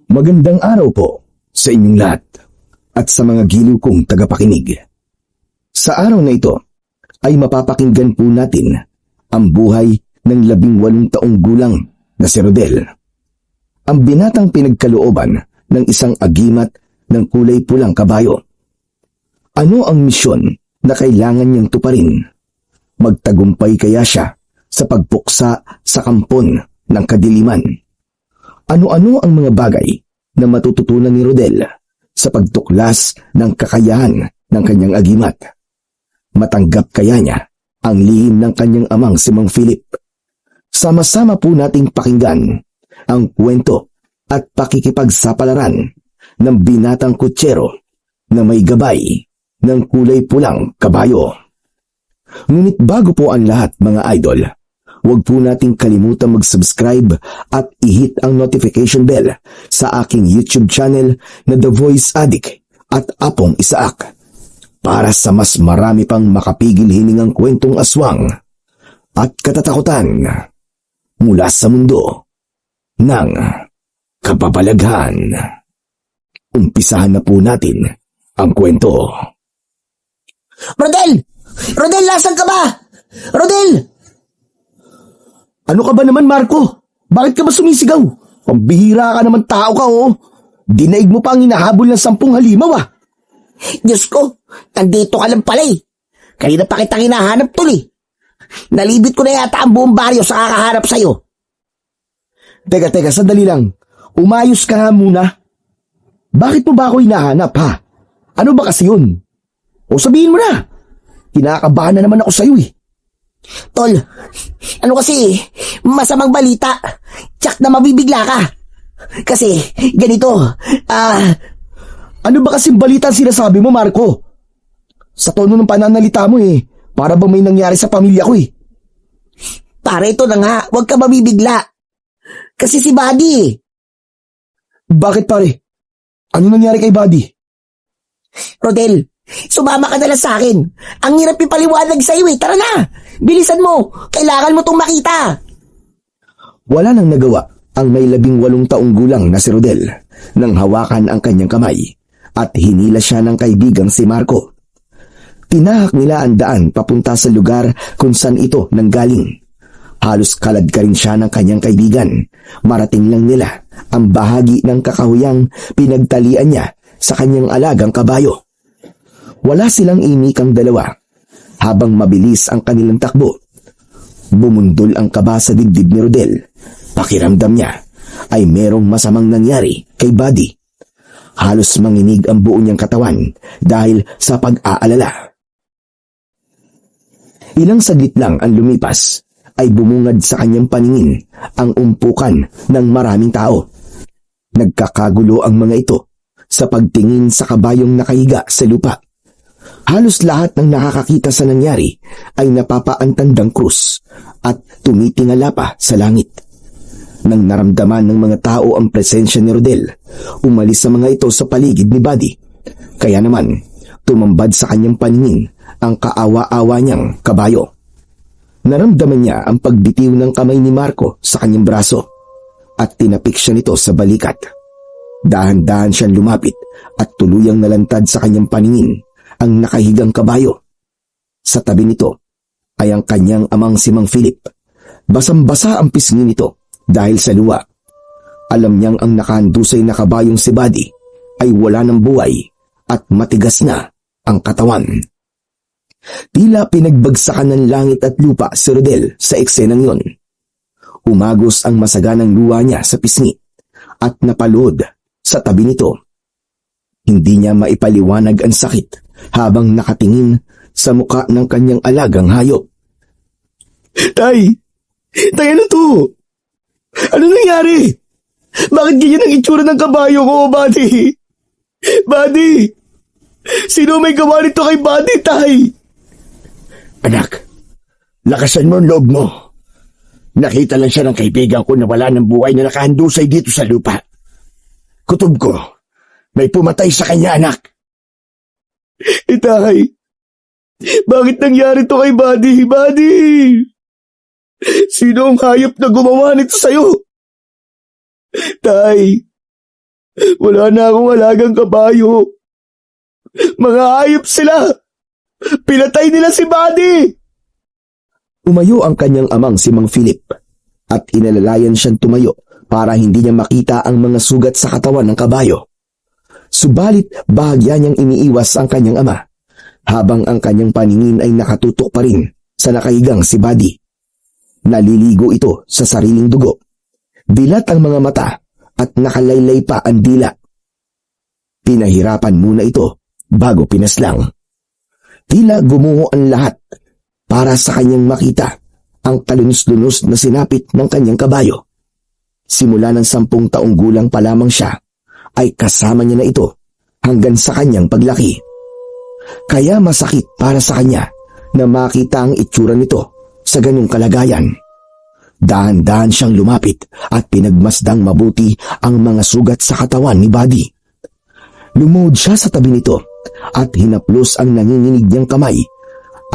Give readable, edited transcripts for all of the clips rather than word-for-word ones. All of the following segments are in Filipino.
Magandang araw po sa inyong lahat at sa mga giliw kong tagapakinig. Sa araw na ito ay mapapakinggan po natin ang buhay ng 18 taong gulang na si Rodel. Ang binatang pinagkalooban ng isang agimat ng kulay pulang kabayo. Ano ang misyon na kailangan niyang tuparin? Magtagumpay kaya siya sa pagpuksa sa kampon ng kadiliman? Ano-ano ang mga bagay na matututunan ni Rodel sa pagtuklas ng kakayahan ng kanyang agimat? Matanggap kaya niya ang lihim ng kanyang amang si Mang Philip? Sama-sama po nating pakinggan ang kwento at pakikipagsapalaran ng binatang kutsero na may gabay ng kulay pulang kabayo. Ngunit bago po ang lahat, mga idol, huwag po nating kalimutan mag-subscribe at i-hit ang notification bell sa aking YouTube channel na The Voice Addict at Apong Isaak para sa mas marami pang makapigil hiningang kwentong aswang at katatakutan mula sa mundo ng kababalaghan. Umpisahan na po natin ang kwento. Rodel! Rodel, nasaan ka ba? Rodel! Ano ka ba naman, Marco? Bakit ka ba sumisigaw? Pambihira ka naman, tao ka, oh. Dinaig mo pa ang hinahabol ng 10 halimaw, ah. Diyos ko, nandito ka lang pala eh. Kanina pa kitang hinahanap tol eh. Nalibit ko na yata ang buong baryo sa kakahanap sa'yo. Teka, sandali lang. Umayos ka nga muna. Bakit mo ba ako hinahanap, ha? Ano ba kasi yun? O sabihin mo na. Kinakabahan na naman ako sa'yo, eh. Tol, ano kasi, masamang balita. Tsak na mabibigla ka. Kasi, ganito, Ano ba kasing balita ang sinasabi mo, Marco? Sa tono ng pananalita mo, eh. Para bang may nangyari sa pamilya ko, eh. pare ito na nga, huwag ka mabibigla. Kasi si Buddy eh. Bakit, pare? Ano nangyari kay Buddy? Rodel, sumama ka na lang sa akin. Ang hirap ipaliwanag sa'yo eh. Tara na, bilisan mo. Kailangan mo tong makita. Wala nang nagawa ang may 18 taong gulang na si Rodel nang hawakan ang kanyang kamay at hinila siya ng kaibigang si Marco. Tinahak nila ang daan papunta sa lugar kung saan ito nanggaling. Halos kalad ka rin siya ng kanyang kaibigan. Marating lang nila ang bahagi ng kakahuyang pinagtalian niya sa kanyang alagang kabayo. Wala silang imikang dalawa habang mabilis ang kanilang takbo. Bumundol ang kaba sa dibdib ni Rodel. Pakiramdam niya ay merong masamang nangyari kay Buddy. Halos manginig ang buo niyang katawan dahil sa pag-aalala. Ilang saglit lang ang lumipas ay bumungad sa kanyang paningin ang umpukan ng maraming tao. Nagkakagulo ang mga ito sa pagtingin sa kabayong nakahiga sa lupa. Halos lahat ng nakakakita sa nangyari ay napapaantandang krus at tumitingala pa sa langit. Nang naramdaman ng mga tao ang presensya ni Rodel, umalis sa mga ito sa paligid ni Buddy. Kaya naman, tumambad sa kanyang paningin ang kaawa-awa niyang kabayo. Naramdaman niya ang pagbitiw ng kamay ni Marco sa kanyang braso at tinapik siya nito sa balikat. Dahan-dahan siyang lumapit at tuluyang nalantad sa kanyang paningin ang nakahigang kabayo. Sa tabi nito ay ang kanyang amang si Mang Philip. Basang-basa ang pisngi nito dahil sa luwa. Alam niyang ang nakahandusay na kabayong si Buddy ay wala ng buhay at matigas na ang katawan. Tila pinagbagsakan ng langit at lupa si Rodel sa eksenang yon. Umagos ang masaganang luha niya sa pisngi at napalood sa tabi nito. Hindi niya maipaliwanag ang sakit habang nakatingin sa muka ng kanyang alagang hayop. Tay, ano to? Ano nangyari? Bakit ganyan ang itsura ng kabayo ko, Buddy? Buddy! Sino may gawa nito kay Buddy, tay? Anak, lakasan mo ang loob mo. Nakita lang siya ng kaibigan ko na wala ng buhay na nakahandusay dito sa lupa. Kutob ko, may pumatay sa kanya, anak. Itay, bakit nangyari to kay Buddy? Buddy! Sino ang hayop na gumawa nito sa'yo? Tay, Wala na akong alagang kabayo. Mga hayop sila! Pinatay nila si Buddy! Umayo ang kanyang amang si Mang Philip at inalalayan siyang tumayo para hindi niya makita ang mga sugat sa katawan ng kabayo. Subalit bahagya niyang iniiwas ang kanyang ama habang ang kanyang paningin ay nakatutok pa rin sa nakahigang si Buddy. Naliligo ito sa sariling dugo. Dilat ang mga mata at nakalaylay pa ang dila. Pinahirapan muna ito bago pinaslang. Tila gumuho ang lahat para sa kanyang makita ang kalunos-lunos na sinapit ng kanyang kabayo. Simula ng 10 taong gulang pa lamang siya, ay kasama niya na ito hanggang sa kanyang paglaki. Kaya masakit para sa kanya na makita ang itsura nito sa ganung kalagayan. Dahan-dahan siyang lumapit at pinagmasdang mabuti ang mga sugat sa katawan ni Buddy. Lumuhod siya sa tabi nito at hinaplos ang nanginginig niyang kamay,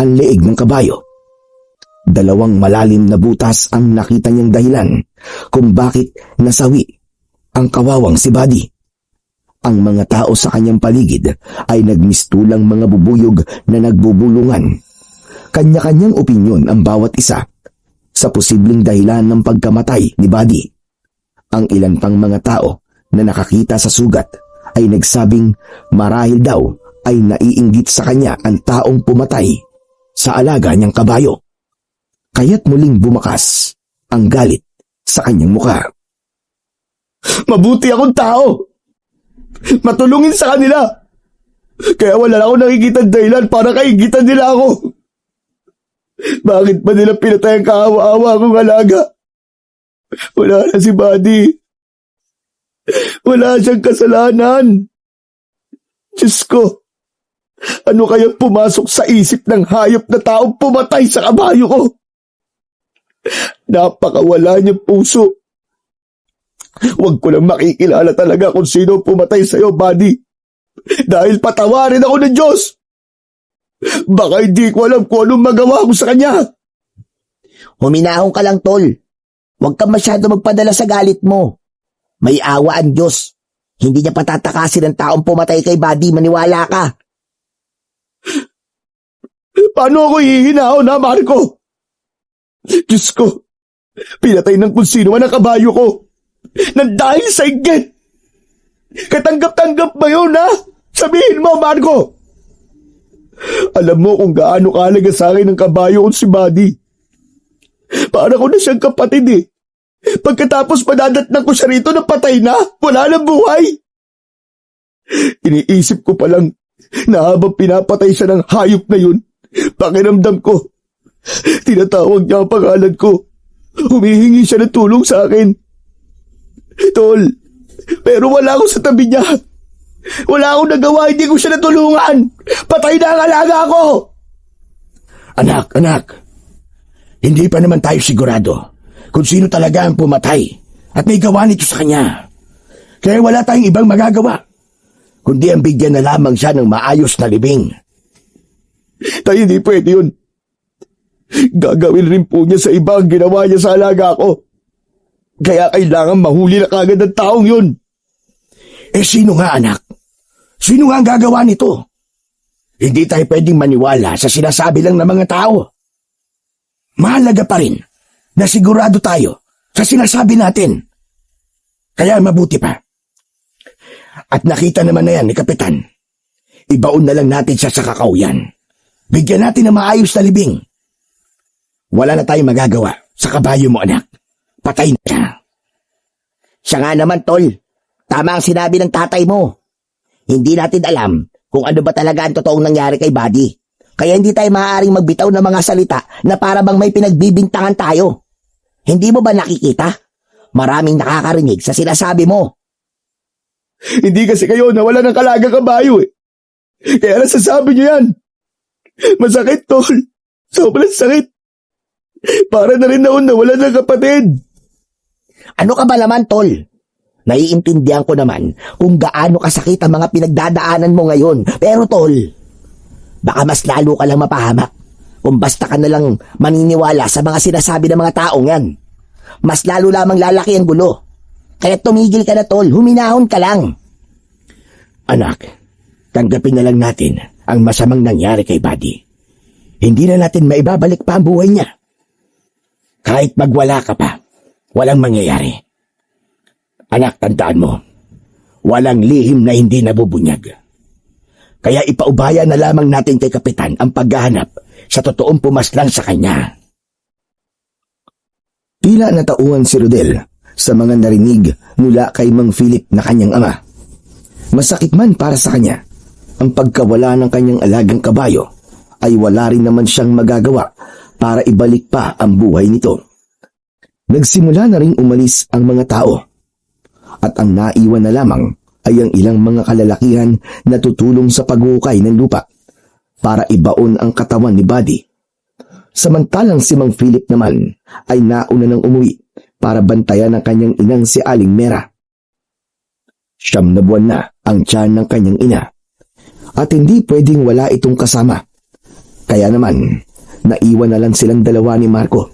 ang leeg ng kabayo. 2 malalim na butas ang nakita niyang dahilan kung bakit nasawi ang kawawang si Buddy. Ang mga tao sa kanyang paligid ay nagmistulang mga bubuyog na nagbubulungan. Kanya-kanyang opinyon ang bawat isa sa posibleng dahilan ng pagkamatay ni Buddy. Ang ilan pang mga tao na nakakita sa sugat ay nagsabing marahil daw ay naiinggit sa kanya ang taong pumatay sa alaga niyang kabayo. Kaya't muling bumakas ang galit sa kanyang mukha. Mabuti akong tao! Matulungin sa kanila! Kaya wala akong nakikita dahilan para kainggitan nila ako! Bakit ba nila pinatay ang kaawa-awa akong alaga? Wala na si Buddy. Wala siyang kasalanan. Diyos ko, ano kaya pumasok sa isip ng hayop na taong pumatay sa kabayo ko? Napakawala niyang puso. Huwag ko lang makikilala talaga kung sino pumatay sa'yo, Buddy. Dahil patawarin ako ng Diyos. Baka hindi ko alam kung anong magawa ko sa kanya. Huminahon ka lang, Tol. Huwag kang masyado magpadala sa galit mo. May awa ang Diyos. Hindi niya patatakasin ang taong pumatay kay Buddy, maniwala ka. Paano ako hihinahon, ha, Marco? Diyos ko, pinatay ng kung sino man ang kabayo ko. Nang dahil sa inggit. Katanggap-tanggap ba yun, ha? Sabihin mo, Marco. Alam mo kung gaano kahalaga sa akin ang kabayo kong si Buddy. Para ko na siyang kapatid eh. Pagkatapos madadatnan ko siya rito na patay na, wala nang buhay. Iniisip ko pa lang na habang pinapatay siya ng hayop na yun, pakiramdam ko, tinatawag niya ang pangalan ko. Humihingi siya ng tulong sa akin. Tol, pero wala ako sa tabi niya. Wala akong nagawa, hindi ko siya natulungan. Patay na ang alaga ko. Anak, hindi pa naman tayo sigurado kung sino talaga ang pumatay at may gawa nito sa kanya. Kaya wala tayong ibang magagawa, kundi ang bigyan na lamang siya ng maayos na libing. Tayo hindi pwede yun. Gagawin rin po niya sa iba ang ginawa niya sa alaga ko. Kaya kailangan mahuli na kagad ang taong yun. Sino nga, anak? Sino nga ang gagawa nito? Hindi tayo pwedeng maniwala sa sinasabi lang ng mga tao. Mahalaga pa rin na sigurado tayo sa sinasabi natin. Kaya mabuti pa. At nakita naman na yan ni Kapitan. Ibaon na lang natin siya sa kakauyan. Bigyan natin ng maayos na libing. Wala na tayong magagawa sa kabayo mo, anak. Patay na siya. Siya nga naman, Tol. Tama ang sinabi ng tatay mo. Hindi natin alam kung ano ba talaga ang totoong nangyari kay Buddy. Kaya hindi tayo maaaring magbitaw ng mga salita na para bang may pinagbibintangan tayo. Hindi mo ba nakikita? Maraming nakakarinig sa sinasabi mo. Hindi kasi kayo nawala ng kalagang kabayo eh. Kaya nasasabi niyo yan. Masakit, Tol. Sobrang sakit. Para na rin naon nawala ng kapatid. Ano ka ba naman, Tol? Naiintindihan ko naman kung gaano kasakit ang mga pinagdadaanan mo ngayon. Pero, Tol, baka mas lalo ka lang mapahamak kung basta ka na lang maniniwala sa mga sinasabi ng mga taong yan. Mas lalo lamang lalaki ang gulo. Kaya tumigil ka na, tol. Huminahon ka lang. Anak, tanggapin na lang natin ang masamang nangyari kay Buddy. Hindi na natin maibabalik pa ang buhay niya. Kahit magwala ka pa, walang mangyayari. Anak, tandaan mo, walang lihim na hindi nabubunyag. Kaya ipaubaya na lamang natin kay Kapitan ang paghahanap sa totoong pumaslang sa kanya. Tila natauhan si Rodel sa mga narinig mula kay Mang Philip na kanyang ama. Masakit man para sa kanya, ang pagkawala ng kanyang alagang kabayo ay wala rin naman siyang magagawa para ibalik pa ang buhay nito. Nagsimula na ring umalis ang mga tao at ang naiwan na lamang ay ang ilang mga kalalakihan na tutulong sa paghuhukay ng lupa para ibaon ang katawan ni Buddy. Samantalang si Mang Philip naman ay nauna nang umuwi para bantayan ang kanyang inang si Aling Mera. 9 na buwan na ang tiyan ng kanyang ina at hindi pwedeng wala itong kasama. Kaya naman, naiwan na lang silang dalawa ni Marco.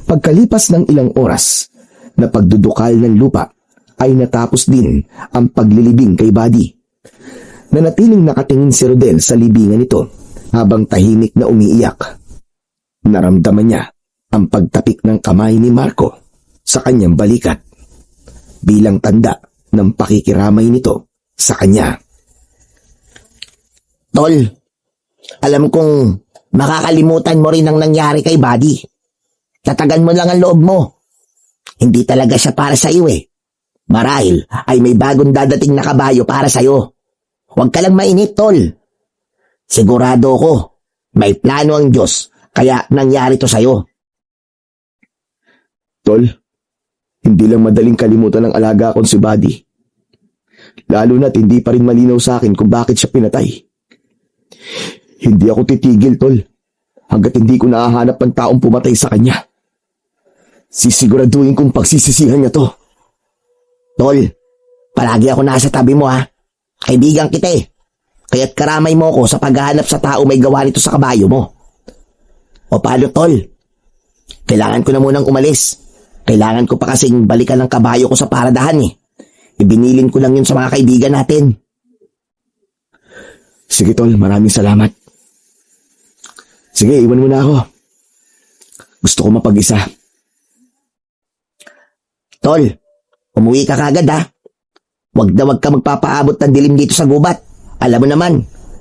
Pagkalipas ng ilang oras na pagdudukal ng lupa ay natapos din ang paglilibing kay Buddy. Nanatiling nakatingin si Rodel sa libingan nito habang tahimik na umiiyak. Naramdaman niya ang pagtapik ng kamay ni Marco sa kanyang balikat bilang tanda ng pakikiramay nito sa kanya. Tol, alam kong makakalimutan mo rin ang nangyari kay Buddy. Tatagan mo lang ang loob mo. Hindi talaga siya para sa iyo eh. Marahil ay may bagong dadating na kabayo para sa iyo. Huwag ka lang mainit, tol. Sigurado ko, may plano ang Diyos, kaya nangyari to sa iyo. Tol, hindi lang madaling kalimutan ng alaga kong si Buddy. Lalo na't hindi pa rin malinaw sa akin kung bakit siya pinatay. Hindi ako titigil, Tol, hanggat hindi ko nahahanap ang taong pumatay sa kanya. Sisiguraduhin kong pagsisisihan niya to. Tol, palagi ako nasa tabi mo ha. Kaibigan kita eh. Kaya't karamay mo ko sa paghahanap sa tao may gawa nito sa kabayo mo. O paano, tol? Kailangan ko na munang umalis. Kailangan ko pa kasing balikan ng kabayo ko sa paradahan eh. Ibinilin ko lang yun sa mga kaibigan natin. Sige, Tol, maraming salamat. Sige, iwan mo na ako. Gusto ko mapag-isa. Tol, umuwi ka kagad ha. Wag ka magpapaabot ng dilim dito sa gubat. Alam mo naman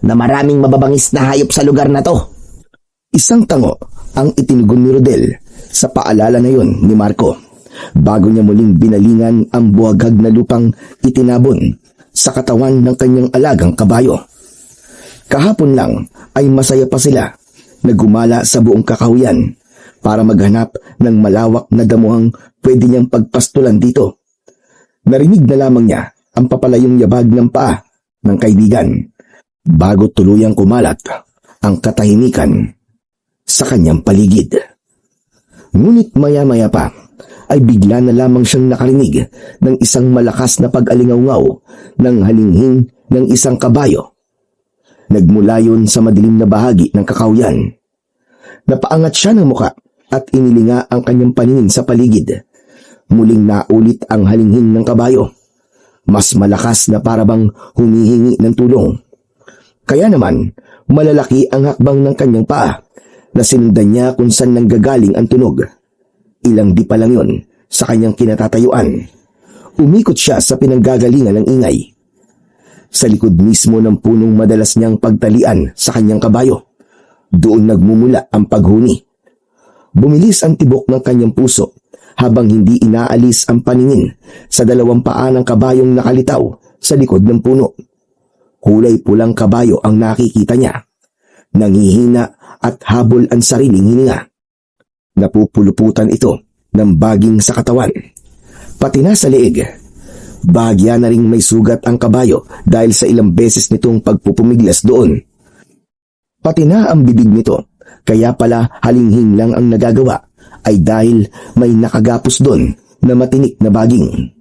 na maraming mababangis na hayop sa lugar na to. Isang tango ang itinugon ni Rodel sa paalala na yon ni Marco bago niya muling binalingan ang buwagag na lupang itinabon sa katawan ng kanyang alagang kabayo. Kahapon lang ay masaya pa sila na gumala sa buong kakahuyan para maghanap ng malawak na damuhang pwede niyang pagpastulan dito. Narinig na lamang niya ang papalayong yabag ng paa ng kaibigan bago tuluyang kumalat ang katahimikan sa kanyang paligid. Ngunit maya-maya pa ay bigla na lamang siyang nakarinig ng isang malakas na pag-alingaw-ngaw ng halinghing ng isang kabayo. Nagmula yun sa madilim na bahagi ng kakahuyan. Napaangat siya ng muka at inilinga ang kanyang paningin sa paligid. Muling naulit ang halinghing ng kabayo. Mas malakas na parabang humihingi ng tulong. Kaya naman, malalaki ang hakbang ng kanyang paa na sinundan niya kung saan nanggagaling ang tunog. Ilang di pa lang yun sa kanyang kinatatayuan. Umikot siya sa pinanggagalingan ng ingay. Sa likod mismo ng punong madalas niyang pagtalian sa kanyang kabayo, doon nagmumula ang paghuni. Bumilis ang tibok ng kanyang puso habang hindi inaalis ang paningin sa dalawang paa ng kabayong nakalitaw sa likod ng puno. Kulay pulang kabayo ang nakikita niya. Nangihina at habol ang sariling hininga. Napupuluputan ito ng baging sa katawan. Pati na sa leeg. Bahagya na ring may sugat ang kabayo dahil sa ilang beses nitong pagpupumiglas doon. Pati na ang bibig nito, kaya pala halinghing lang ang nagagawa ay dahil may nakagapos doon na matinik na baging.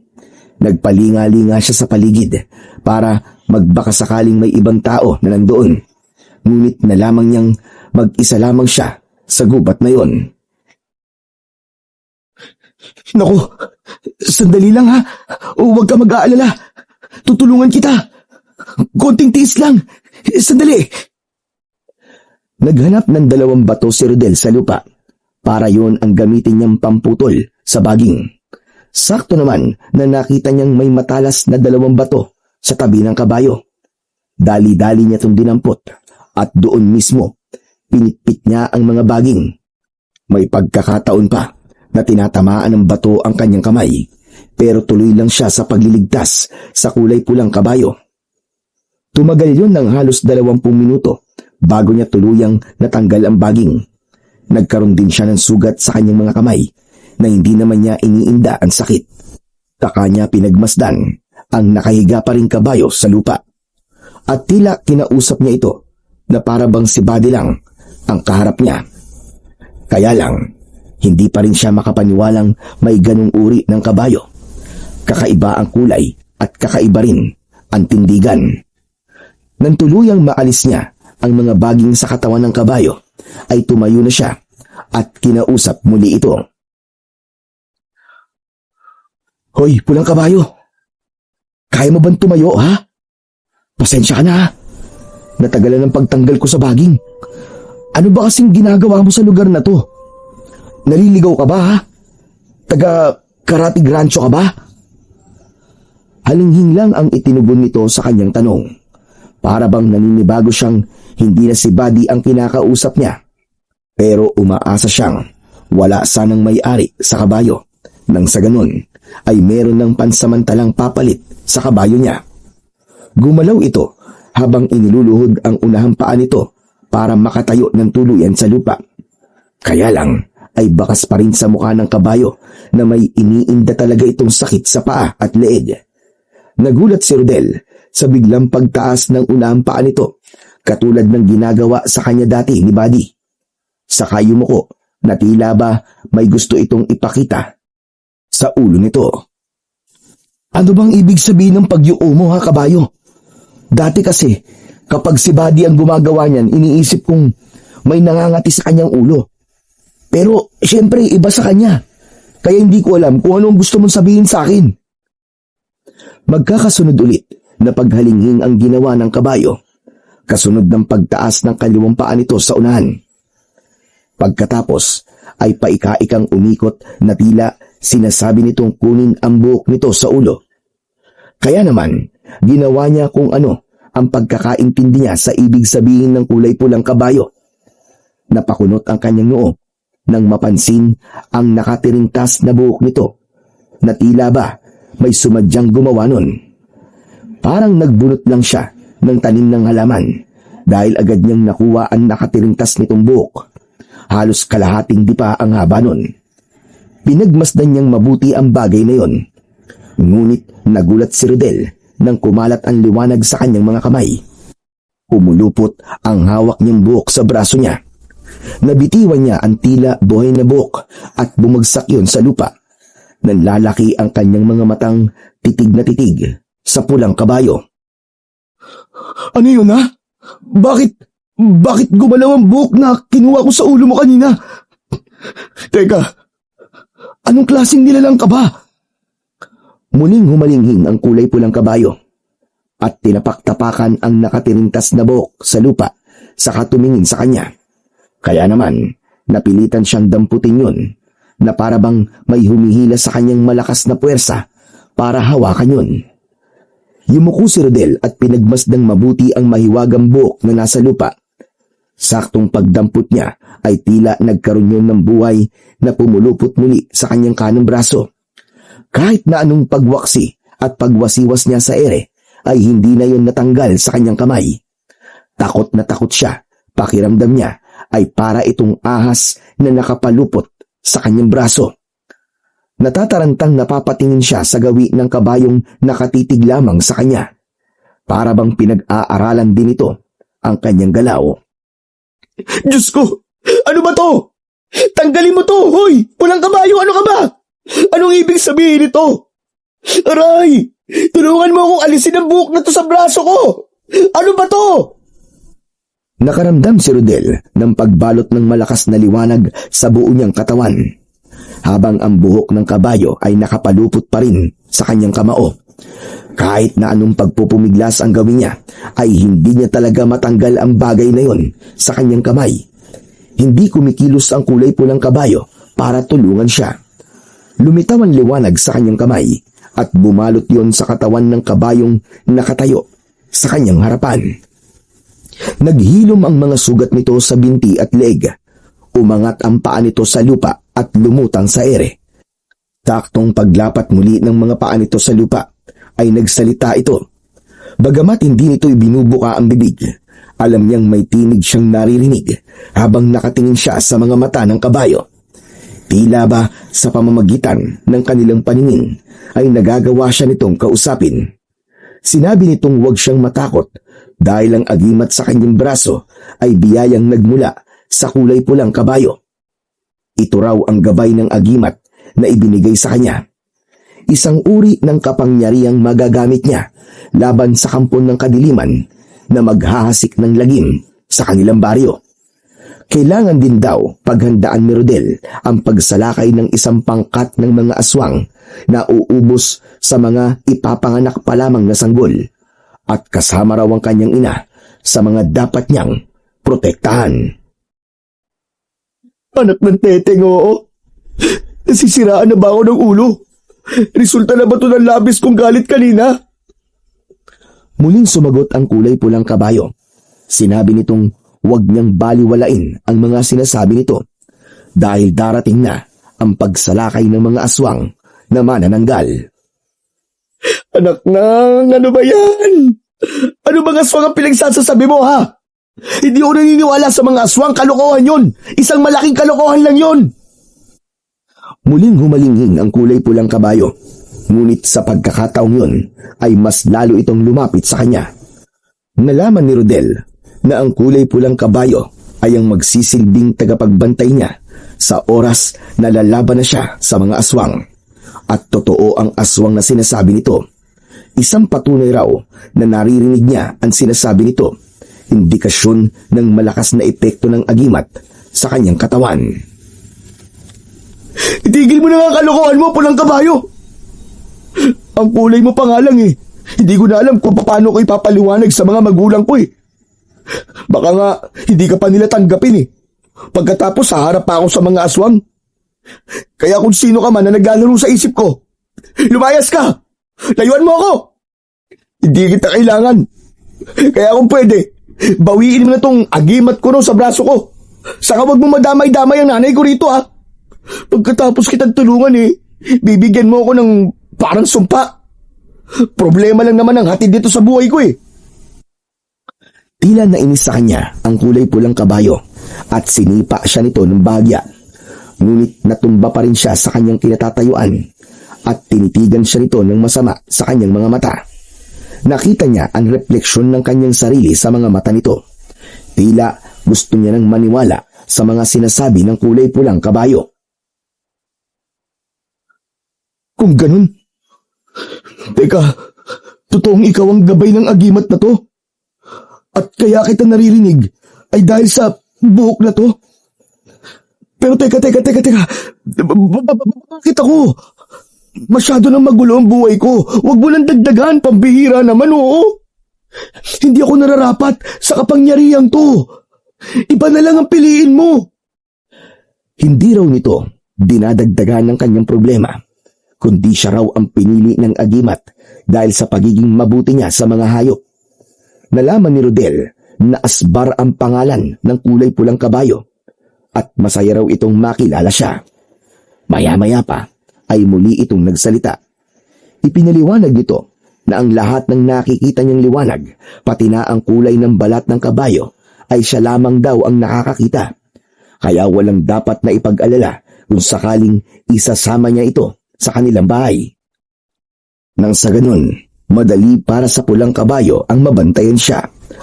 Nagpalinga-linga siya sa paligid para magbaka sakaling may ibang tao na nandoon. Ngunit na lamang niyang mag-isa lamang siya sa gubat na yon. Naku, Sandali lang ha. Huwag ka mag-aalala. Tutulungan kita. Konting tiis lang. Sandali. Naghanap ng 2 bato si Rodel sa lupa para yon ang gamitin niyang pamputol sa baging. Sakto naman na nakita niyang may matalas na 2 bato sa tabi ng kabayo. Dali-dali niya itong dinampot at doon mismo pinitpit niya ang mga baging. May pagkakataon pa na tinatamaan ng bato ang kanyang kamay pero tuloy lang siya sa pagliligtas sa kulay pulang kabayo. Tumagal yun ng halos 20 minuto bago niya tuluyang natanggal ang baging. Nagkaroon din siya ng sugat sa kanyang mga kamay na hindi naman niya iniinda ang sakit. Saka niya pinagmasdan ang nakahiga pa ring kabayo sa lupa. At tila kinausap niya ito na para bang si Buddy lang ang kaharap niya. Kaya lang, hindi pa rin siya makapaniwalang may ganung uri ng kabayo. Kakaiba ang kulay at kakaiba rin ang tindigan. Nang tuluyang maalis niya ang mga baging sa katawan ng kabayo, ay tumayo na siya at kinausap muli ito. Hoy, pulang kabayo! Kaya mo bang tumayo, ha? Pasensya ka na, ha? Natagalan ng pagtanggal ko sa baging. Ano ba kasing ginagawa mo sa lugar na to? Naliligaw ka ba, ha? Taga Karatig Rancho ka ba? Halinghing lang ang itinugon nito sa kanyang tanong. Para bang naninibago siyang hindi na si Buddy ang kinakausap niya. Pero umaasa siyang wala sanang may-ari sa kabayo. Nang sa ganun ay meron ng pansamantalang papalit sa kabayo niya. Gumalaw ito habang iniluluhod ang unahang paa nito para makatayo ng tuluyan sa lupa. Kaya lang ay bakas pa rin sa mukha ng kabayo na may iniinda talaga itong sakit sa paa at leeg. Nagulat si Rodel sa biglang pagtaas ng unahang paa nito, katulad ng ginagawa sa kanya dati ni Buddy. Saka yumuko na tila ba may gusto itong ipakita sa ulo nito. Ano bang ibig sabihin ng pagyuko mo, ha, kabayo? Dati kasi, kapag si Buddy ang gumagawa niyan, iniisip kong may nangangati sa kanyang ulo. Pero, syempre, iba sa kanya. Kaya hindi ko alam kung anong gusto mong sabihin sa akin. Magkakasunod ulit na paghalinghing ang ginawa ng kabayo, kasunod ng pagtaas ng kaliwang paa nito sa unahan. Pagkatapos ay paika-ikang umikot na tila sinasabi nitong kunin ang buhok nito sa ulo. Kaya naman, ginawa niya kung ano ang pagkakaintindi niya sa ibig sabihin ng kulay pulang kabayo. Napakunot ang kanyang noo nang mapansin ang nakatiring tas na buhok nito na tila ba may sumadyang gumawa nun. Parang nagbunot lang siya ng tanim ng halaman dahil agad niyang nakuha ang nakatiring tas nitong buhok. Halos kalahating dipa ang haba nun. Pinagmasdan niyang mabuti ang bagay na yon. Ngunit nagulat si Rodel nang kumalat ang liwanag sa kanyang mga kamay. Umulupot ang hawak niyang buhok sa braso niya. Nabitiwan niya ang tila buhay na buhok at bumagsak yun sa lupa. Nanlalaki ang kanyang mga matang titig na titig sa pulang kabayo. Ano yun, ha? Bakit gumalaw ang buhok na kinuha ko sa ulo mo kanina? Teka, anong klaseng nilalang ka ba? Muling humalinghing ang kulay pulang kabayo at tinapak-tapakan ang nakatirintas na buhok sa lupa saka tumingin sa kanya. Kaya naman, napilitan siyang damputin yun na para bang may humihila sa kanyang malakas na puwersa para hawakan yun. Yumuko si Rodel at pinagmasdang mabuti ang mahiwagang buhok na nasa lupa. Saktong pagdampot niya ay tila nagkaroon yun ng buhay na pumulupot muli sa kanyang kanang braso. Kahit na anong pagwaksi at pagwasiwas niya sa ere ay hindi na yun natanggal sa kanyang kamay. Takot na takot siya. Pakiramdam niya ay para itong ahas na nakapalupot sa kanyang braso. Natatarantang napapatingin siya sa gawi ng kabayong nakatitig lamang sa kanya. Para bang pinag-aaralan din ito ang kanyang galaw. Diyos ko! Ano ba to? Tanggalin mo to! Hoy! Pulang kabayo! Ano ka ba? Anong ibig sabihin ito? Aray! Tulungan mo akong alisin ang buhok na to sa braso ko! Ano ba to? Nakaramdam si Rodel ng pagbalot ng malakas na liwanag sa buo niyang katawan. habang ang buhok ng kabayo ay nakapalupot pa rin sa kanyang kamao. Kahit na anong pagpupumiglas ang gawin niya, ay hindi niya talaga matanggal ang bagay na yon sa kanyang kamay. Hindi kumikilos ang kulay pulang kabayo para tulungan siya. Lumitaw ang liwanag sa kanyang kamay at bumalot yon sa katawan ng kabayong nakatayo sa kanyang harapan. Naghilom ang mga sugat nito sa binti at leeg. Umangat ang paa nito sa lupa at lumutang sa ere. Taktong paglapat muli ng mga paa nito sa lupa, ay nagsalita ito. Bagamat hindi nito ibinubuka ang bibig, alam niyang may tinig siyang naririnig habang nakatingin siya sa mga mata ng kabayo. Tila ba sa pamamagitan ng kanilang paningin ay nagagawa siya nitong kausapin. Sinabi nitong huwag siyang matakot dahil ang agimat sa kanyang braso ay biyayang nagmula sa kulay pulang kabayo. Ito raw ang gabay ng agimat na ibinigay sa kanya. Isang uri ng kapangyarihang magagamit niya laban sa kampon ng kadiliman na maghahasik ng lagim sa kanilang baryo. Kailangan din daw paghandaan ni Rodel ang pagsalakay ng isang pangkat ng mga aswang na uubos sa mga ipapanganak pa lamang na sanggol, at kasama raw ang kanyang ina sa mga dapat niyang protektahan. Anak ng teteng, oo. Nasisiraan na ba ako ng ulo? Resulta na ba ito ng labis kong galit kanina? Muling sumagot ang kulay pulang kabayo. Sinabi nitong huwag niyang baliwalain ang mga sinasabi nito dahil darating na ang pagsalakay ng mga aswang na manananggal. Anak nang, ano ba yan? Ano bang aswang ang pinagsasasabi mo, ha? Hindi ako naniniwala sa mga aswang, kalokohan yun. Isang malaking kalokohan lang yun. Muling humalinghing ang kulay pulang kabayo, ngunit sa pagkakataong yun ay mas lalo itong lumapit sa kanya. Nalaman ni Rodel na ang kulay pulang kabayo ay ang magsisilbing tagapagbantay niya sa oras na lalaban na siya sa mga aswang. At totoo ang aswang na sinasabi nito. Isang patunay raw na naririnig niya ang sinasabi nito, indikasyon ng malakas na epekto ng agimat sa kanyang katawan. Itigil mo na nga ang kalokohan mo, pulang kabayo. Ang kulay mo pa nga lang eh. Hindi ko na alam kung paano ko ipapaliwanag sa mga magulang ko eh. Baka nga hindi ka pa nila tanggapin eh. Pagkatapos haharap pa ako sa mga aswang. Kaya kung sino ka man na naglalaro sa isip ko, lumayas ka! Layuan mo ako! Hindi kita kailangan. Kaya kung pwede, bawiin mo na tong agimat ko sa braso ko. Saka wag mo madamay-damay ang nanay ko rito, ha. Pagkatapos kitang tulungan eh, bibigyan mo ako ng parang sumpa. Problema lang naman ang hatid dito sa buhay ko eh. Tila nainis sa kanya ang kulay pulang kabayo at sinipa siya nito ng bahagya. Ngunit natumba pa rin siya sa kanyang kinatatayuan at tinitigan siya nito ng masama sa kanyang mga mata. Nakita niya ang refleksyon ng kanyang sarili sa mga mata nito. Tila gusto niya nang maniwala sa mga sinasabi ng kulay pulang kabayo. Kung ganun, teka, totoong ikaw ang gabay ng agimat na to? At kaya kita naririnig ay dahil sa buhok na to? Pero teka, bakit ako? Masyado nang magulo ang buhay ko. Huwag mo nang dagdagan, pambihira naman, oo. Hindi ako nararapat sa kapangyarihang to. Iba na lang ang piliin mo. Hindi raw nito dinadagdagan ng kanyang problema, kundi siya raw ang pinili ng agimat dahil sa pagiging mabuti niya sa mga hayop. Nalaman ni Rodel na asbar ang pangalan ng kulay pulang kabayo at masaya raw itong makilala siya. Maya-maya pa ay muli itong nagsalita. Ipinaliwanag nito na ang lahat ng nakikita niyang liwanag, pati na ang kulay ng balat ng kabayo, ay siya lamang daw ang nakakakita. Kaya walang dapat na ipag-alala kung sakaling isasama niya ito sa kanilang bahay. Nang sa ganun, madali para sa pulang kabayo ang mabantayan siya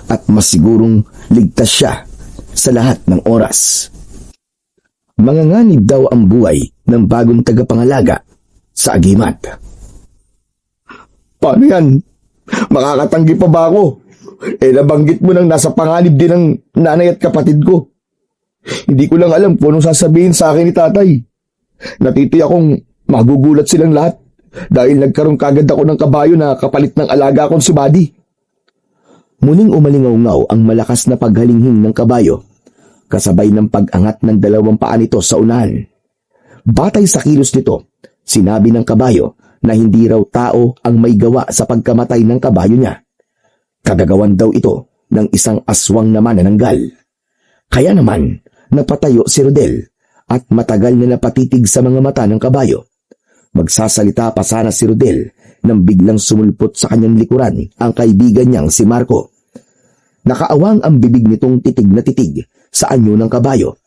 at masigurong ligtas siya sa lahat ng oras. Manganganib daw ang buhay ng bagong tagapangalaga sa agimat. Paano yan? Makakatanggi pa ba ako? Nabanggit mo nang nasa panganib din ng nanay at kapatid ko. Hindi ko lang alam kung anong sasabihin sa akin ni tatay. Natitiyak akong magugulat silang lahat dahil nagkaroon kagad ako ng kabayo na kapalit ng alaga kong si Buddy. Muling umalingaw-ngaw ang malakas na paghalinghing ng kabayo, kasabay ng pag-angat ng dalawang paa nito sa unahan. Batay sa kilos nito, sinabi ng kabayo na hindi raw tao ang may gawa sa pagkamatay ng kabayo niya. Kagagawan daw ito ng isang aswang na manananggal. Kaya naman, napatayo si Rodel at matagal na napatitig sa mga mata ng kabayo. Magsasalita pa sana si Rodel nang biglang sumulpot sa kanyang likuran ang kaibigan niyang si Marco. Nakaawang ang bibig nitong titig na titig sa anyo ng kabayo.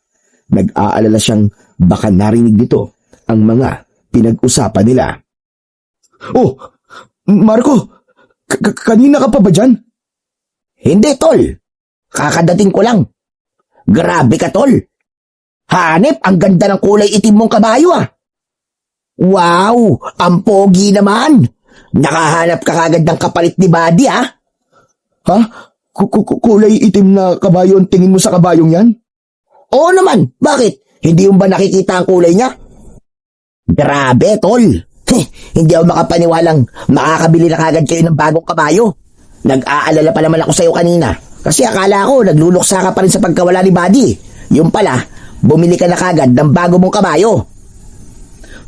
Nag-aalala siyang baka narinig nito ang mga pinag-usapan nila. Oh, Marco, kanina ka pa ba dyan? Hindi, tol. Kakadating ko lang. Grabe ka, tol. Hanep, ang ganda ng kulay itim mong kabayo, ah. Wow, ang pogi naman. Nakahanap ka kagad ng kapalit ni Buddy, ah. Ha? Kulay itim na kabayo ang tingin mo sa kabayong yan? Oo naman, bakit? Hindi mo ba nakikita ang kulay niya? Grabe, tol. Hindi ako makapaniwalang makakabili na kagad kayo ng bagong kabayo. Nag-aalala pa naman ako sa'yo kanina. Kasi akala ko nagluluksa ka pa rin sa pagkawala ni Buddy. Yung pala, bumili ka na kagad ng bago mong kabayo.